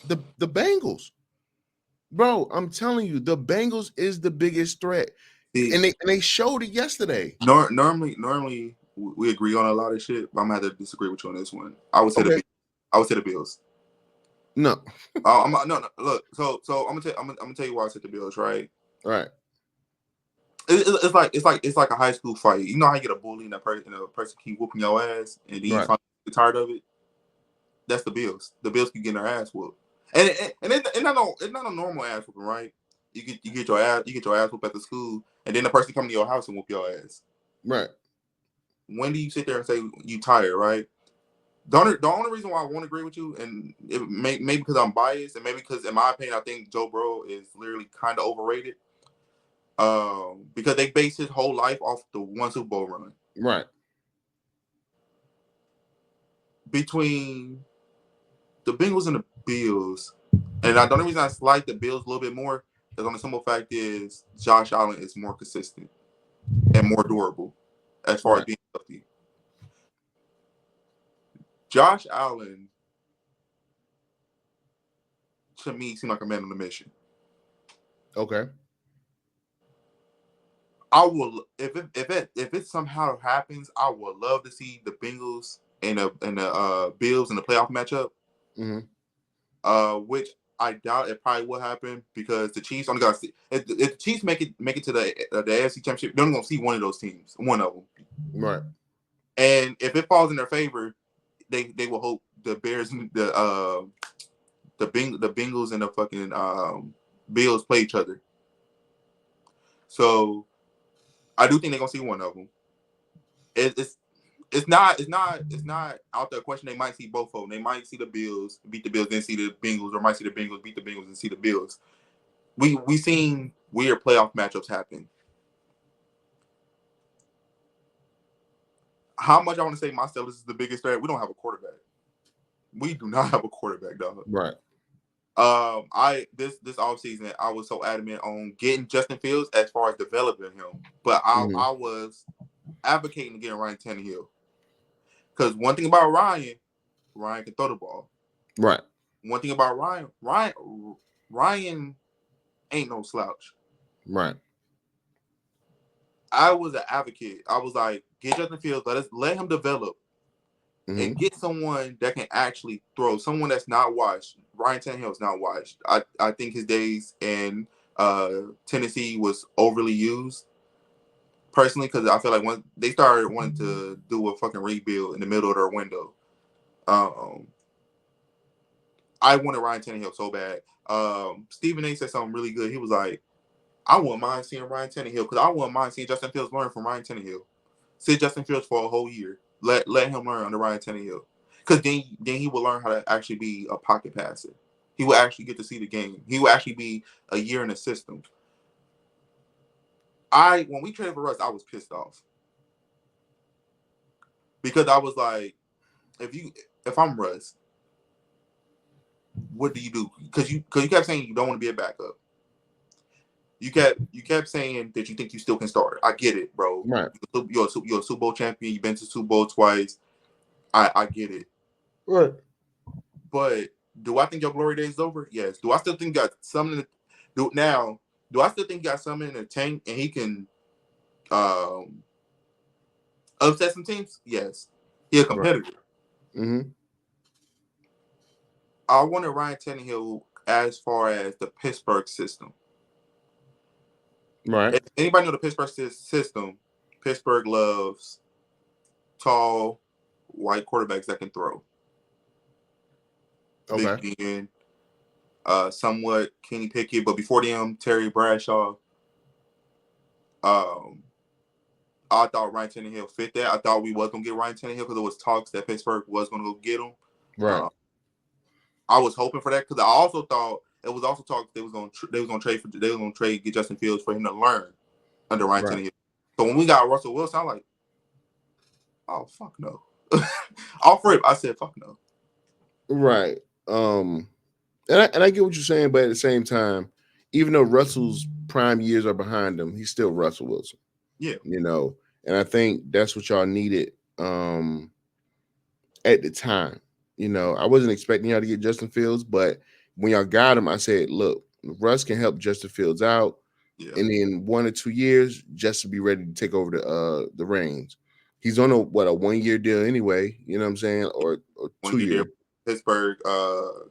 The Bengals. Bro, I'm telling you, the Bengals is the biggest threat. See, And they showed it yesterday. normally we agree on a lot of shit, but I'm gonna have to disagree with you on this one. I would say Okay. the Bills. No. No. Look, so I'm gonna tell you why I said the Bills, right? Right. It's like a high school fight. You know how you get a bully and a person keep whooping your ass, and then you Right. finally get tired of it. That's the Bills. The Bills keep getting their ass whooped, and it's not a normal ass whooping, right? You get your ass whooped at the school, and then the person come to your house and whoop your ass. Right. When do you sit there and say you tired, right? The only reason why I won't agree with you, and it maybe because I'm biased, and maybe because in my opinion I think Joe Burrow is literally kind of overrated. Because they base his whole life off the one Super Bowl run. Right. Between the Bengals and the Bills, and the only reason I like the Bills a little bit more is on the simple fact is Josh Allen is more consistent and more durable as far as being healthy. Josh Allen, to me, seemed like a man on a mission. Okay. I will if it somehow happens, I would love to see the Bengals and the Bills in the playoff matchup. Mm-hmm. Which I doubt it probably will happen because the Chiefs only got if the Chiefs make it to the AFC Championship, they're only gonna see one of those teams, one of them. Right. And if it falls in their favor, they will hope the Bears, the Bengals and the fucking Bills play each other. So I do think they're gonna see one of them. It's not out there question. They might see both of them. They might see the Bills beat the Bills, then see the Bengals, or might see the Bengals beat the Bengals and see the Bills. We seen weird playoff matchups happen. How much I want to say myself is the biggest threat? We don't have a quarterback. We do not have a quarterback, dog. Right. This offseason I was so adamant on getting Justin Fields as far as developing him, but I was advocating getting Ryan Tannehill. Because one thing about Ryan can throw the ball. Right. One thing about Ryan ain't no slouch. Right. I was an advocate. I was like, get Justin Fields, let him develop, and get someone that can actually throw. Someone that's not washed. Ryan Tannehill's not washed. I think his days in Tennessee was overly used. Personally, because I feel like when they started wanting to do a fucking rebuild in the middle of their window, I wanted Ryan Tannehill so bad. Stephen A said something really good. He was like, I wouldn't mind seeing Ryan Tannehill because I wouldn't mind seeing Justin Fields learn from Ryan Tannehill. Sit Justin Fields for a whole year. Let him learn under Ryan Tannehill. Because then he will learn how to actually be a pocket passer. He will actually get to see the game. He will actually be a year in the system. When we traded for Russ, I was pissed off. Because I was like, if I'm Russ, what do you do? Because you kept saying you don't want to be a backup. You kept saying that you think you still can start. I get it, bro. Right. You're a Super Bowl champion. You've been to Super Bowl twice. I get it. Right. But do I think your glory days is over? Yes. Do I still think you got something to do now? Do I still think you got something in the tank and he can Upset some teams? Yes. He a Right. competitor. Mm-hmm. I wanted Ryan Tannehill as far as the Pittsburgh system. Right. If anybody know the Pittsburgh system, Pittsburgh loves tall, white quarterbacks that can throw. Big Okay. Ben, somewhat Kenny Pickett, but before them, Terry Bradshaw. Um, I thought Ryan Tannehill fit that. I thought we was gonna get Ryan Tannehill because there was talks that Pittsburgh was gonna go get him. Right. Uh, I was hoping for that because I also thought it was also talks they was gonna trade get Justin Fields for him to learn under Ryan Right. Tannehill. So when we got Russell Wilson, I'm like, oh fuck no. Off rip, I said fuck no. Right. And I get what you're saying, but at the same time, even though Russell's prime years are behind him, he's still Russell Wilson. Yeah. You know, and I think that's what y'all needed at the time. You know, I wasn't expecting y'all to get Justin Fields, but when y'all got him, I said, look, Russ can help Justin Fields out. Yeah. And in 1 or 2 years, Justin be ready to take over the reins. He's on a 1-year deal anyway, you know what I'm saying? Or 1 year 2 year. deal. Pittsburgh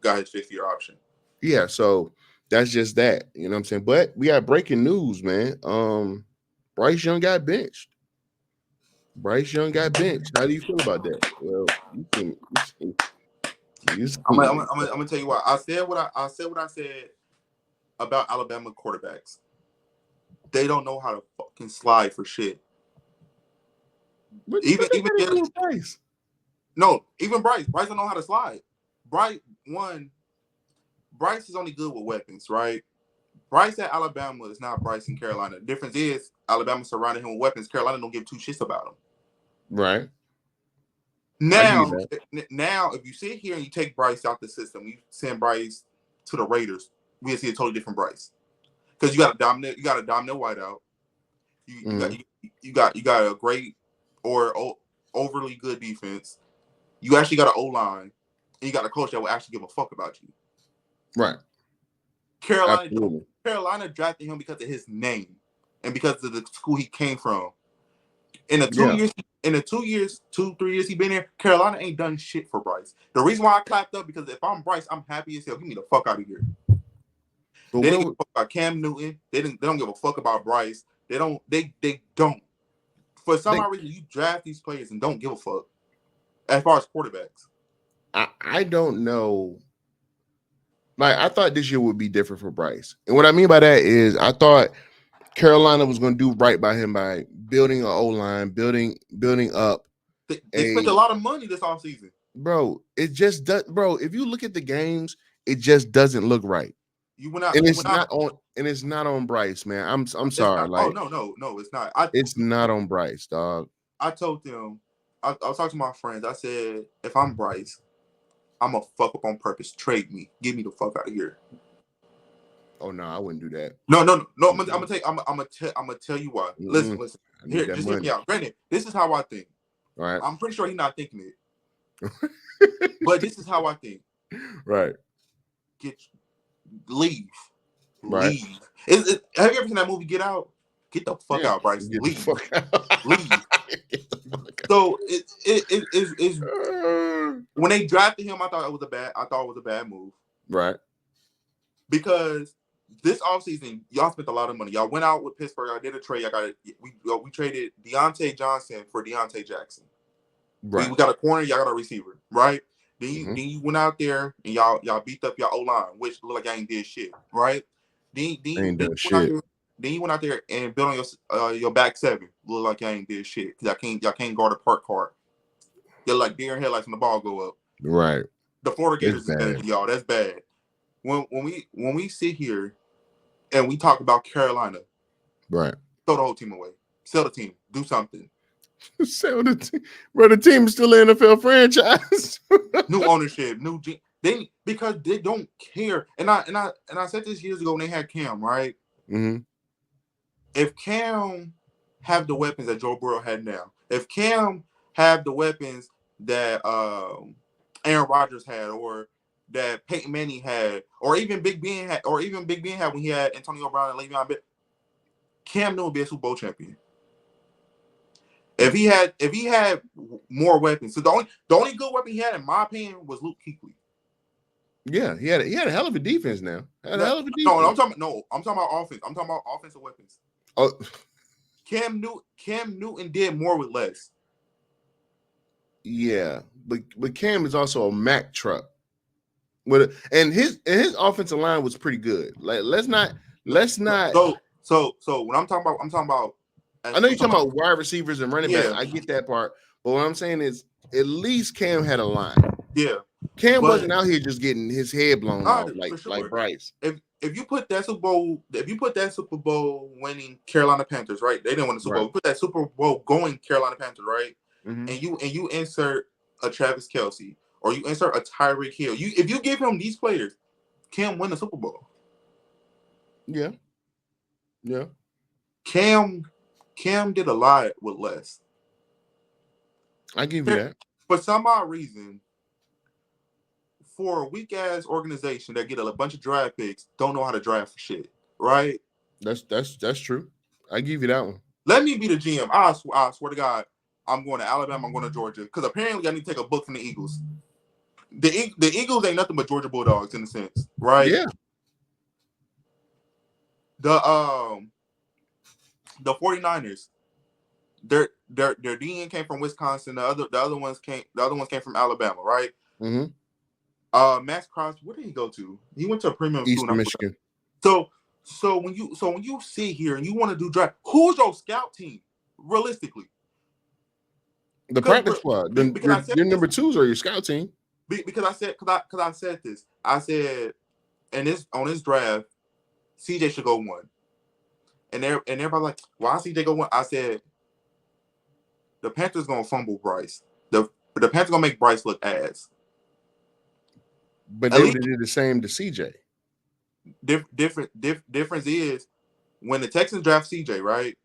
got his 5th-year option. Yeah, so that's just that, you know what I'm saying? But we got breaking news, man. Bryce Young got benched. Bryce Young got benched. How do you feel about that? Well, you I'm seem gonna, I'm like gonna, I'm gonna, I'm gonna tell you what I said about Alabama quarterbacks. They don't know how to fucking slide for shit. what Even they even got to do with Bryce? no, even Bryce. Bryce don't know how to slide. Bryce Bryce is only good with weapons, right? Bryce at Alabama is not Bryce in Carolina. The difference is Alabama surrounded him with weapons. Carolina don't give two shits about him. Right. I give you Now, that. now, if you sit here and you take Bryce out the system, you send Bryce to the Raiders, we'll see a totally different Bryce. Because you got a dominant wideout. Mm-hmm. You got a great or overly good defense. You actually got an O line, and you got a coach that will actually give a fuck about you. Right. Carolina don't. Absolutely. Carolina drafted him because of his name and because of the school he came from. In the Yeah. 3 years he been there, Carolina ain't done shit for Bryce. The reason why I clapped up because if I'm Bryce, I'm happy as hell. Get me the fuck out of here. But They didn't give a fuck about Cam Newton. They don't give a fuck about Bryce. They don't. For some odd reason, you draft these players and don't give a fuck as far as quarterbacks. I don't know. Like I thought this year would be different for Bryce. And what I mean by that is I thought Carolina was going to do right by him by building an O line, building up They spent a lot of money this offseason. Bro, it just does. Bro, if you look at the games, it just doesn't look right. You went out. And You it's went out. not on. And it's not on Bryce, man. I'm It's sorry. not. Oh Like no, it's not. it's not on Bryce, dog. I told them. I was talking to my friends. I said, if I'm Bryce, I'm gonna fuck up on purpose. Trade me. Get me the fuck out of here. Oh no, I wouldn't do that. No. I'm gonna tell you why. Listen. I need Here, that just hear money. me out. Granted, this is how I think. Right. I'm pretty sure he's not thinking it, but this is how I think. Right. Leave. Right. Have you ever seen that movie Get Out? Get the fuck out, Bryce. Get Leave. the fuck out. Leave. Get the fuck out. So it's when they drafted him, I thought it was a bad move. Right. Because this offseason, y'all spent a lot of money. Y'all went out with Pittsburgh. I did a trade. We traded Deontay Johnson for Deontay Jackson. Right. We got a corner. Y'all got a receiver. Right. Then you went out there and y'all beat up your O line, which looked like y'all ain't did shit. Right. Then ain't done shit. Then you went out there and built on your back seven. Look like y'all ain't did shit because y'all can't guard a park car. You're like deer in headlights when the ball go up. Right. The Florida Gators is better than y'all. That's bad. When we sit here and we talk about Carolina, right? Throw the whole team away. Sell the team. Do something. Sell the team, bro. The team is still an NFL franchise. New ownership, because they don't care. And I said this years ago when they had Cam, right? Mm-hmm. If Cam have the weapons that Joe Burrow had now, if Cam have the weapons that Aaron Rodgers had, or that Peyton Manning had, or even Big Ben had, when he had Antonio Brown and Le'Veon Bell, Cam Newton would be a Super Bowl champion. If he had more weapons, so the only good weapon he had, in my opinion, was Luke Kuechly. Yeah, he had a hell of a defense now. Had a No, hell of a no, defense. I'm talking about offense. I'm talking about offensive weapons. Oh, Cam Newton did more with less. yeah, but Cam is also a Mack truck. And his offensive line was pretty good. Like let's not. So when I'm talking about I as know we you're talking talking about about wide receivers and running back. yeah, I get that part, but what I'm saying is at least Cam had a line. yeah, Cam but wasn't out here just getting his head blown off for like sure. Bryce. If you put that Super Bowl winning Carolina Panthers, right? They didn't win the Super Right. Bowl. Put that Super Bowl going Carolina Panthers, right? Mm-hmm. And you insert a Travis Kelce or you insert a Tyreek Hill. If you give him these players, Cam win the Super Bowl. Yeah. Yeah. Cam did a lot with less. I give you that. For some odd reason, for a weak ass organization that get a bunch of draft picks, don't know how to draft for shit, right? That's true. I give you that one. Let me be the GM. I swear to God, I'm going to Alabama. I'm going to Georgia because apparently I need to take a book from the Eagles. The Eagles ain't nothing but Georgia Bulldogs in a sense, right? Yeah. The 49ers, their DN came from Wisconsin. The other ones came from Alabama, right? Mm-hmm. Max Crosby, where did he go to? He went to a premium school. Eastern Michigan. So when you sit here and you want to do draft, who's your scout team realistically? The practice squad. Then Because I said your this, number twos are your scout team. because I said this. I said and this on this draft, CJ should go one. And everybody like, why CJ go one? I said the Panthers gonna fumble Bryce. The Panthers gonna make Bryce look ass. But At they would least have did the same to CJ. difference is when the Texans draft CJ, right?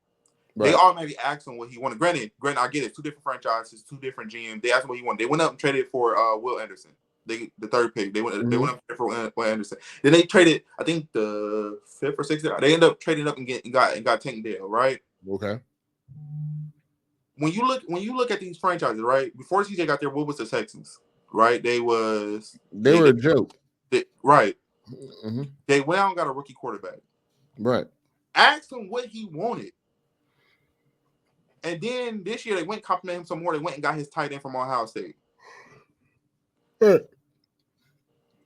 They Right. automatically asked him what he wanted. Granted, I get it. Two different franchises, two different GMs. They asked him what he wanted. They went up and traded for Will Anderson. The third pick. They went up for Will Anderson. Then they traded, I think the fifth or sixth. They ended up trading up and got Tank Dale, right? Okay. When you look at these franchises, right? Before CJ got there, what was the Texans? Right? They were a joke. Right. Mm-hmm. They went out and got a rookie quarterback. Right. Asked him what he wanted. And then this year they went complimented him some more. They went and got his tight end from Ohio State. Right.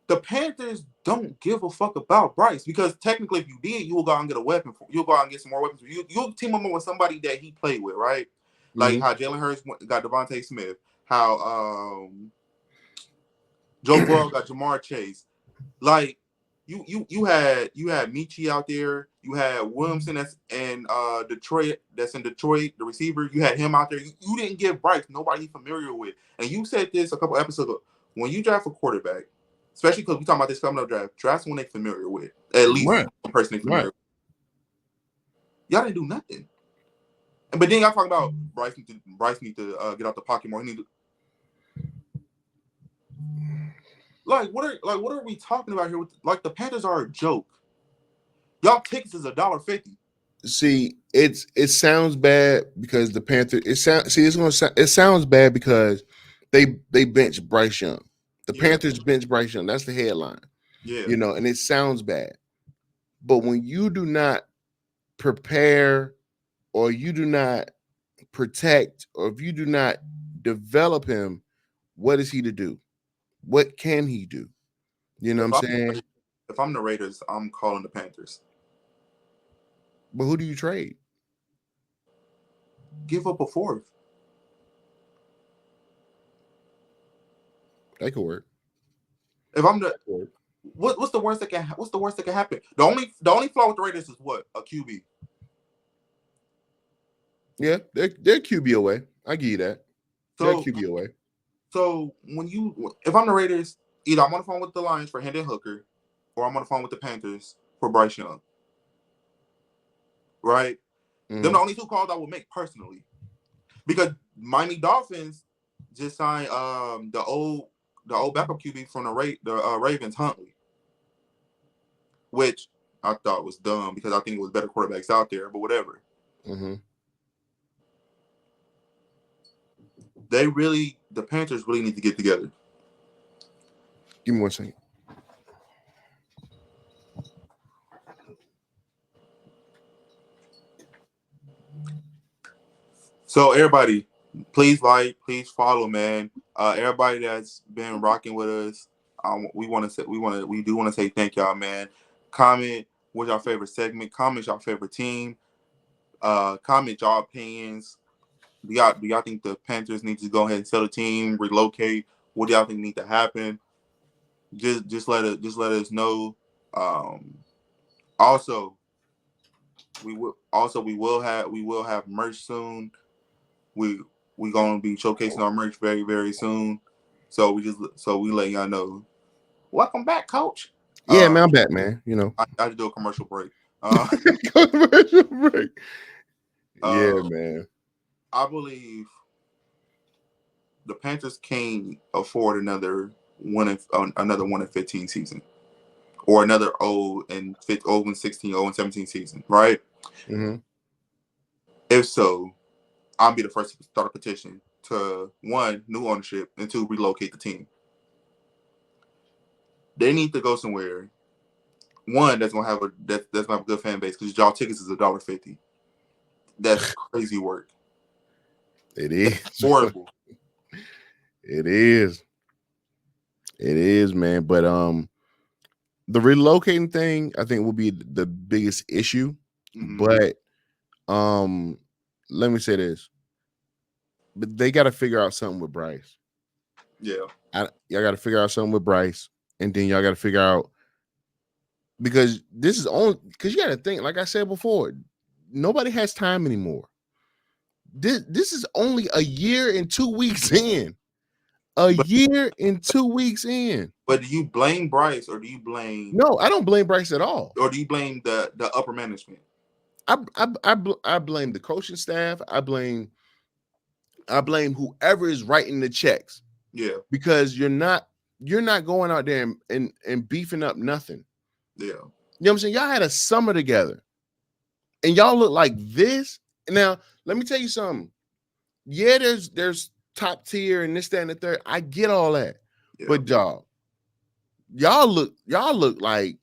The Panthers don't give a fuck about Bryce because technically, if you did, you will go out and get a weapon. You'll go out and get some more weapons. You'll team him up with somebody that he played with, right? Like how Jalen Hurts got Devontae Smith, how Joe Burrow got Jamar Chase. Like you had Michi out there. You had Williamson that's in Detroit. That's in Detroit. The receiver. You had him out there. You didn't give Bryce nobody familiar with. And you said this a couple episodes ago. When you draft a quarterback, especially because we talking about this coming up draft someone they familiar with. At least one person they familiar with. Y'all didn't do nothing. But then y'all talking about Bryce need to get out the pocket more. He need to what are we talking about here? Like the Panthers are a joke. Y'all tickets is $1.50. See, it sounds bad because the Panthers. It sounds bad because they bench Bryce Young. The Panthers bench Bryce Young. That's the headline. Yeah, and it sounds bad. But when you do not prepare, or you do not protect, or if you do not develop him, what is he to do? What can he do? You know what I'm saying? If I'm the Raiders, I'm calling the Panthers. But who do you trade? Give up a fourth. That could work. If I'm the what's the worst that can happen? The only flaw with the Raiders is what? A QB. Yeah, they're QB away. I give you that. They're QB away. So if I'm the Raiders, either I'm on the phone with the Lions for Hendon Hooker, or I'm on the phone with the Panthers for Bryce Young. Right? Them the only two calls I would make personally. Because Miami Dolphins just signed the old backup QB from the Ravens, Huntley, which I thought was dumb because I think it was better quarterbacks out there, but whatever. the Panthers really need to get together. Give me 1 second. So everybody, please like, please follow, man. Everybody that's been rocking with us, we do want to say thank y'all, man. Comment what's your favorite segment. Comment your favorite team. Comment y'all opinions. Do y'all think the Panthers need to go ahead and sell the team, relocate? What do y'all think need to happen? Just let us know. Um, also, we will have merch soon. We we gonna be showcasing our merch very very soon. So we let y'all know. Welcome back, Coach. Yeah, Uh, man, I'm back, man. You know, I had to do a commercial break. Uh, commercial break. Yeah, uh, man. I believe the Panthers can't afford another 1-15 season, or another 0-16, 0-17 season, right? Hmm. If so, I'll be the first to start a petition to, one, new ownership, and two, relocate the team. They need to go somewhere. One that's gonna have a good fan base, because y'all tickets is $1.50. That's crazy work. It That's is. horrible. It is. It is, man. But the relocating thing, I think, will be the biggest issue. Hmm. But um, let me say this: but they got to figure out something with Bryce. Yeah, Y'all got to figure out something with Bryce, and then y'all got to figure out, because this is only because you got to think. Like I said before, nobody has time anymore. This is only a year and 2 weeks in. A but year and 2 weeks in. but do you blame Bryce, or do you blame No, I don't blame Bryce at all. the upper management? I blame the coaching staff. I blame whoever is writing the checks, Yeah, because you're not going out there and beefing up nothing. yeah, You know what I'm saying? Y'all had a summer together and y'all look like this. Now, let me tell you something. Yeah, there's top tier and this, that, and the third. I get all that. yeah. But y'all look like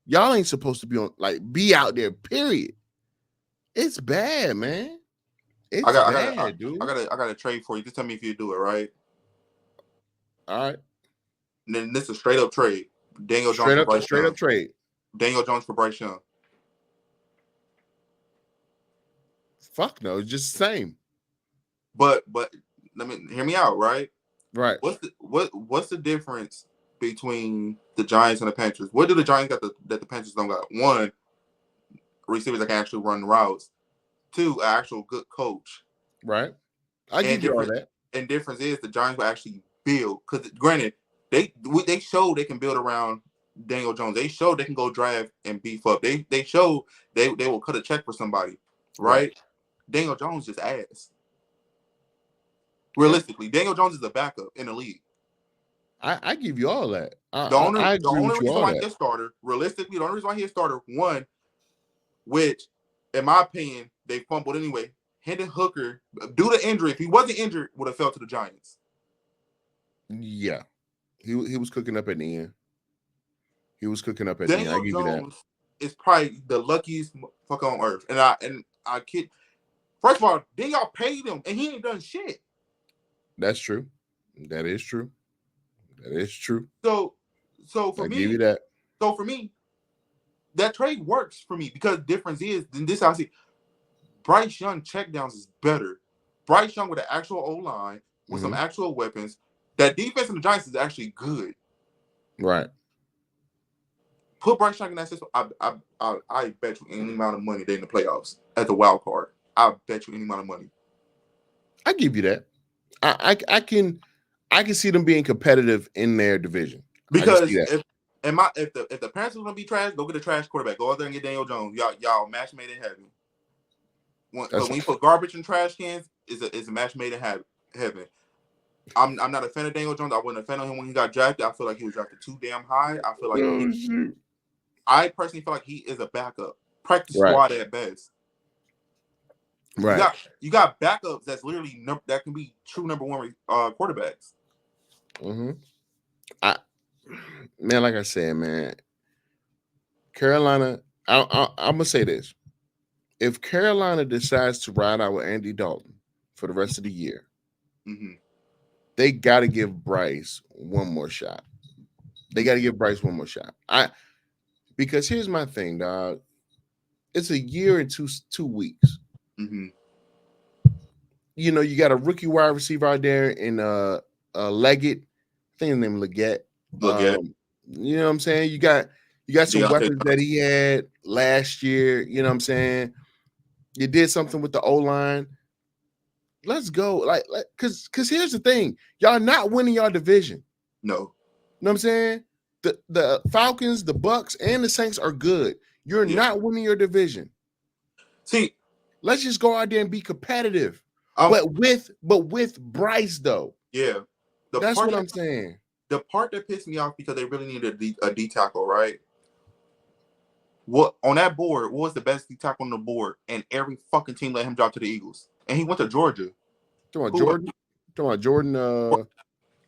y'all ain't supposed to be out there, period. It's bad, man. I It's got I got I, bad, I dude. got a, I got a trade for you. Just tell me if you do it, right? All right. And then this is a straight up trade. Daniel Jones Straight for up, Bryce straight up Young. trade. Daniel Jones for Bryce Young. Fuck no, it's just the same. But let me hear me out, right? Right. What's the difference between the Giants and the Panthers? What do the Giants got that the Panthers don't got? One, receivers that can actually run routes. Two, an actual good coach. Right. I And give you all different that. and difference is the Giants will actually build. Because granted, they showed they can build around Daniel Jones. They showed they can go draft and beef up. They showed they will cut a check for somebody, Right. right? Daniel Jones just ass. Yeah. Realistically, Daniel Jones is a backup in the league. I give you all that. The I, only I the agree only with you reason all why that. he's a starter, realistically, the only reason why he's a starter, one, which in my opinion, they fumbled anyway. Hendon Hooker, due to injury, if he wasn't injured, would have fell to the Giants. Yeah. He was cooking up at the end. He was cooking up at the end. I Daniel give you that. Jones is probably the luckiest fucker on earth. And I kid. First of all, then y'all paid him and he ain't done shit. That's true. That is true. That is true. So so for I give you me, that. so for me, that trade works for me because difference is then this I see Bryce Young checkdowns is better. Bryce Young with an actual O line with some Hmm. actual weapons. That defense in the Giants is actually good. Right. Put Bryce Young in that system. I bet you any amount of money they in the playoffs as a wild card. I bet you any amount of money. I give you that. I can see them being competitive in their division. I can see Because that. if the Panthers are gonna be trash, go get a trash quarterback. Go out there and get Daniel Jones. Y'all match made in heaven. Because That's when you put garbage in trash cans, it's a match made in heaven. I'm not a fan of Daniel Jones. I wasn't a fan of him when he got drafted. I feel like he was drafted too damn high. oh shoot. I personally feel like he is a backup, practice Right. squad at best. You Right. got you got backups that's literally that can be true number one quarterbacks. Mm-hmm. I Man, like I said, man, Carolina. I'm gonna say this: if Carolina decides to ride out with Andy Dalton for the rest of the year, Mm-hmm. they got to give Bryce one more shot. They got to Mm-hmm. give Bryce one more shot. Because here's my thing, dog. It's a year and two weeks. Mm-hmm. You know, you got a rookie wide receiver out there in Leggett. I think his name Leggett. Look at You know what I'm saying? You got some Deontay weapons that Johnson. he had last year. You know what I'm saying? You did something with the O line. Let's go. Cause here's the thing. Y'all not winning your division. No. You know what I'm saying? The Falcons, the Bucks, and the Saints are good. You're Yeah. not winning your division. See, Let's just go out there and be competitive. I'm But with Bryce though. yeah. The That's part what that I'm saying. the part that pissed me off because they really needed a D tackle, right? What on that board? What was the best D tackle on the board? And every fucking team let him drop to the Eagles, and he went to Georgia. Talking about Who Jordan. Talking about Jordan.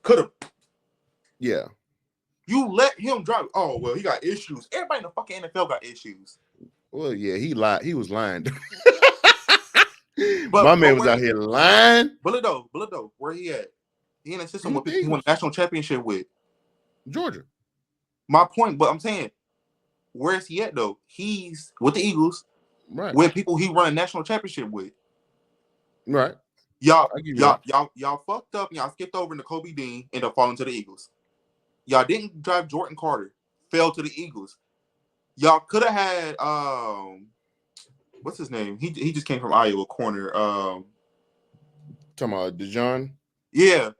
could have Yeah. you let him drop? Oh well, he got issues. Everybody in the fucking NFL got issues. Well, yeah, he lied. He was lying. My But man was where out here lying. Bullet though, where he at? He in a He system with with the people he won Eagles. a national championship with. Georgia. My point, but I'm saying, where is he at though? He's with the Eagles Right. with people he run a national championship with. Right. Y'all, I give you y'all, that. y'all, y'all fucked up. Y'all skipped over into Kobe Dean and up falling to the Eagles. Y'all didn't drive Jordan Carter. Fell to the Eagles. Y'all could have had what's his name? He just came from Iowa corner. Talking about DeJohn. Yeah,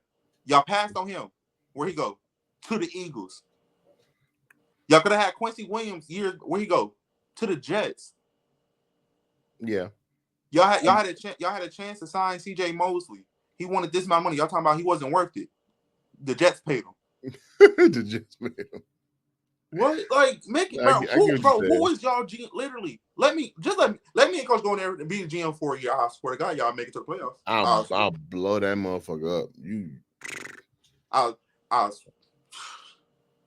y'all passed on him. Where he go? To the Eagles. Y'all could have had Quincy Williams years. Where he go? To the Jets. Yeah. Y'all had a chance to sign C.J. Mosley. He wanted this amount of money. Y'all talking about he wasn't worth it. The Jets paid him. The Jets, man. What? Like, make it, I, bro. I get what you're Who saying. is y'all G? Literally, let me and Coach go in there and be the GM for a year. I swear to God, y'all make it to the playoffs. I'll blow that motherfucker up. I'll, I'll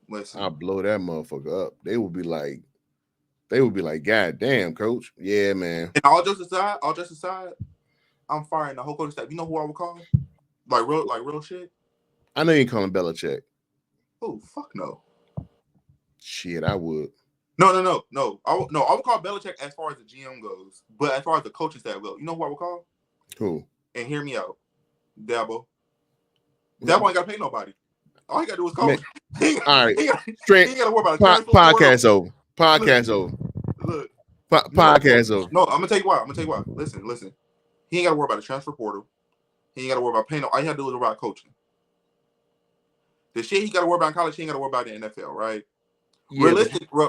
listen. I'll blow that motherfucker up. They would be like, God damn, coach. Yeah, man. And all just aside, I'm firing the whole coaching staff. You know who I would call? Like real shit. I know you ain't calling Belichick. Oh fuck no. Shit, I would. No. I would call Belichick as far as the GM goes, but as far as the coaching staff goes, you know who I would call? Cool. And hear me out, Dabo. Dabo ain't got to pay nobody. All he got to do is coach. All right. He Straight ain't got to worry about a transfer portal. podcast over. Podcast over. Look. Podcast over. No, I'm gonna tell you why. Listen. He ain't got to worry about the transfer portal. He ain't got to worry about paying. All he had to do is worry about coaching. The shit he got to worry about in college, he ain't got to worry about in the NFL, right? Yeah,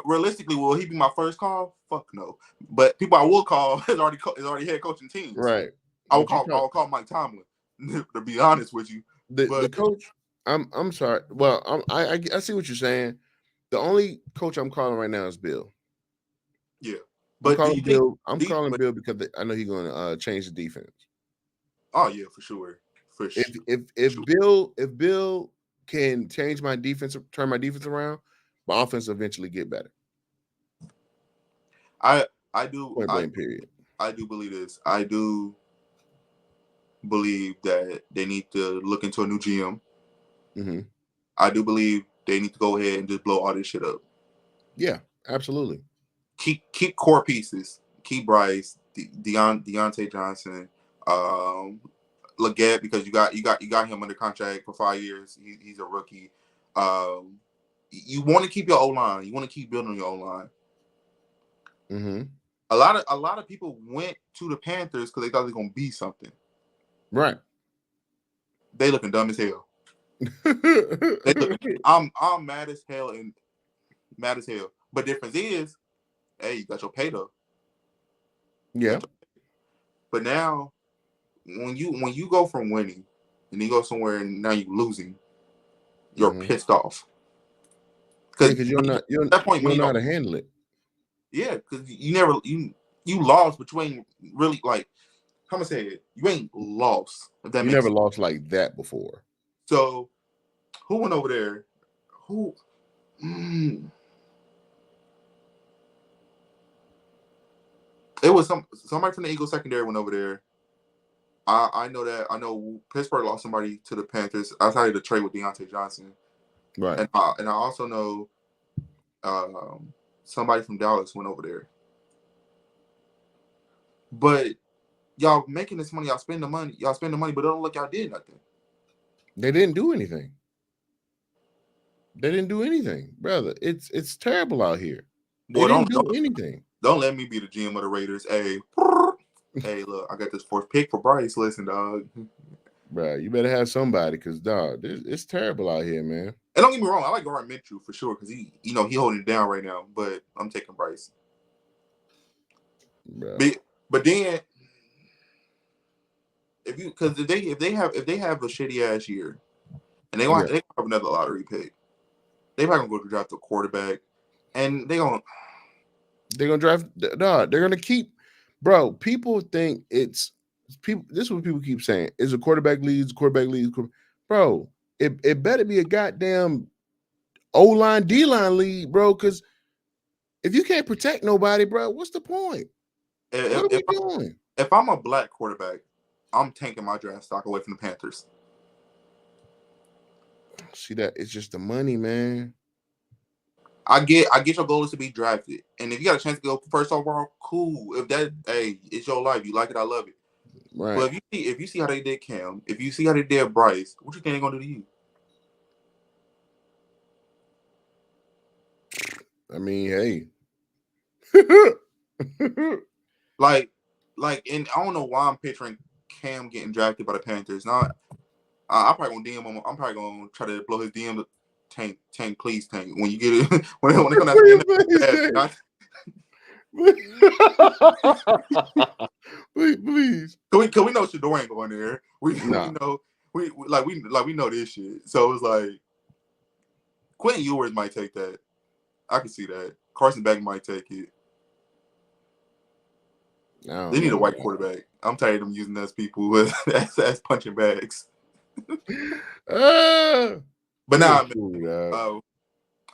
Realistically, will he be my first call? Fuck no. But people I will call is already head coaching teams. right. I will But you call Mike Tomlin. To be honest with you, the coach. I'm sorry. Well, I see what you're saying. The only coach I'm calling right now is Bill. yeah. I'm But do calling you think? Bill. I'm calling Bill because I know he's going to change the defense. Oh yeah, for sure. If Bill can change my defense, turn my defense around, my offense will eventually get better. I do Point blank. Period. I do believe this. I do believe that they need to look into a new GM. Mm-hmm. I do believe they need to go ahead and just blow all this shit up. Yeah, absolutely. Keep core pieces. Keep Bryce, Deontay Johnson, Leggett, because you got him under contract for 5 years. He's a rookie. You want to keep your O line. You want to keep building your O line. Mm-hmm. A lot of people went to the Panthers because they thought they were gonna be something. Right. They looking dumb as hell. I'm mad as hell and mad as hell. But difference is, hey, you got your pay though. Yeah. But now, when you go from winning and you go somewhere and now you're losing, you're pissed off. Because you don't know how to handle it. Yeah, because you lost between really like how am I say it? You ain't lost. If that You makes never sense. lost like that before. So who went over there? Who? Mm, it was somebody from the Eagles secondary went over there. I know that. I know Pittsburgh lost somebody to the Panthers outside of the trade with Deontay Johnson, Right. and I also know somebody from Dallas went over there. But y'all making this money, y'all spend the money, but don't look y'all did nothing. They didn't do anything. They didn't do anything, brother. It's terrible out here. They Boy, didn't do anything. don't let me be the GM of the Raiders. Hey, hey, look, I got this fourth pick for Bryce. Listen, dog. Bro, you better have somebody because dog, it's terrible out here, man. And don't get me wrong, I like Garrett Mitchell for sure because he holding it down right now. But I'm taking Bryce. Bro. But then if they have a shitty ass year and they have another lottery pick, they probably gonna go draft a quarterback, and they're gonna draft dog. They're gonna keep, bro. People think it's people. This is what people keep saying: is a quarterback leads, bro. It better be a goddamn O line, D line lead, bro. Because if you can't protect nobody, bro, what's the point? What are we doing? If I'm a black quarterback, I'm tanking my draft stock away from the Panthers. See that? It's just the money, man. I get your goal is to be drafted, and if you got a chance to go first overall, cool. If that, hey, it's your life. You like it, I love it. Right. But if you see how they did Cam, if you see how they did Bryce, what you think they're gonna do to you? I mean, hey. like, and I don't know why I'm picturing Cam getting drafted by the Panthers. Not, I'm probably gonna DM him. I'm probably gonna try to blow his DM. Tank, please, Tank. When you get it, when it comes out, please. Cause we know Shador ain't going there. We Nah. we know this shit. So it's like Quentin Ewers might take that. I can see that. Carson Beck might take it. They need a white quarterback. I'm tired of them using those people as punching bags. But now,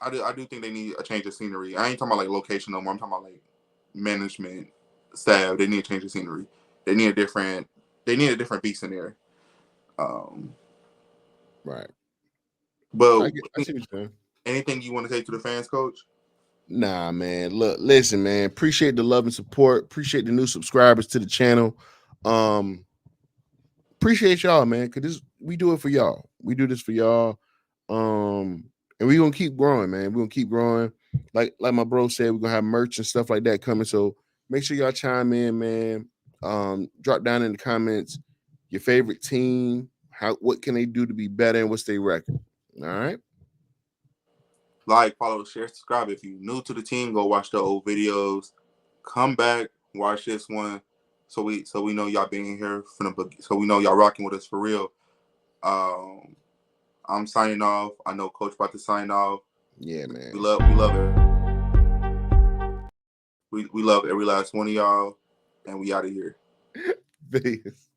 I do think they need a change of scenery. I ain't talking about like location no more. I'm talking about like management staff. They need a change of scenery. They need a different beast in there. Right. But I see what you're saying. Anything you want to say to the fans, Coach? Nah, man. Look, listen, man. Appreciate the love and support. Appreciate the new subscribers to the channel. Appreciate y'all, man. Cause we do it for y'all. We do this for y'all. And we're gonna keep growing, man. We're gonna keep growing. Like my bro said, we're gonna have merch and stuff like that coming. So make sure y'all chime in, man. Drop down in the comments your favorite team. What can they do to be better, and what's their record? All right. Like, follow, share, subscribe. If you're new to the team, go watch the old videos. Come back, watch this one, so we know y'all being here from the, so we know y'all rocking with us for real. I'm signing off. I know Coach about to sign off. Yeah, man. We love it. We love every last one of y'all, and we out of here. Peace.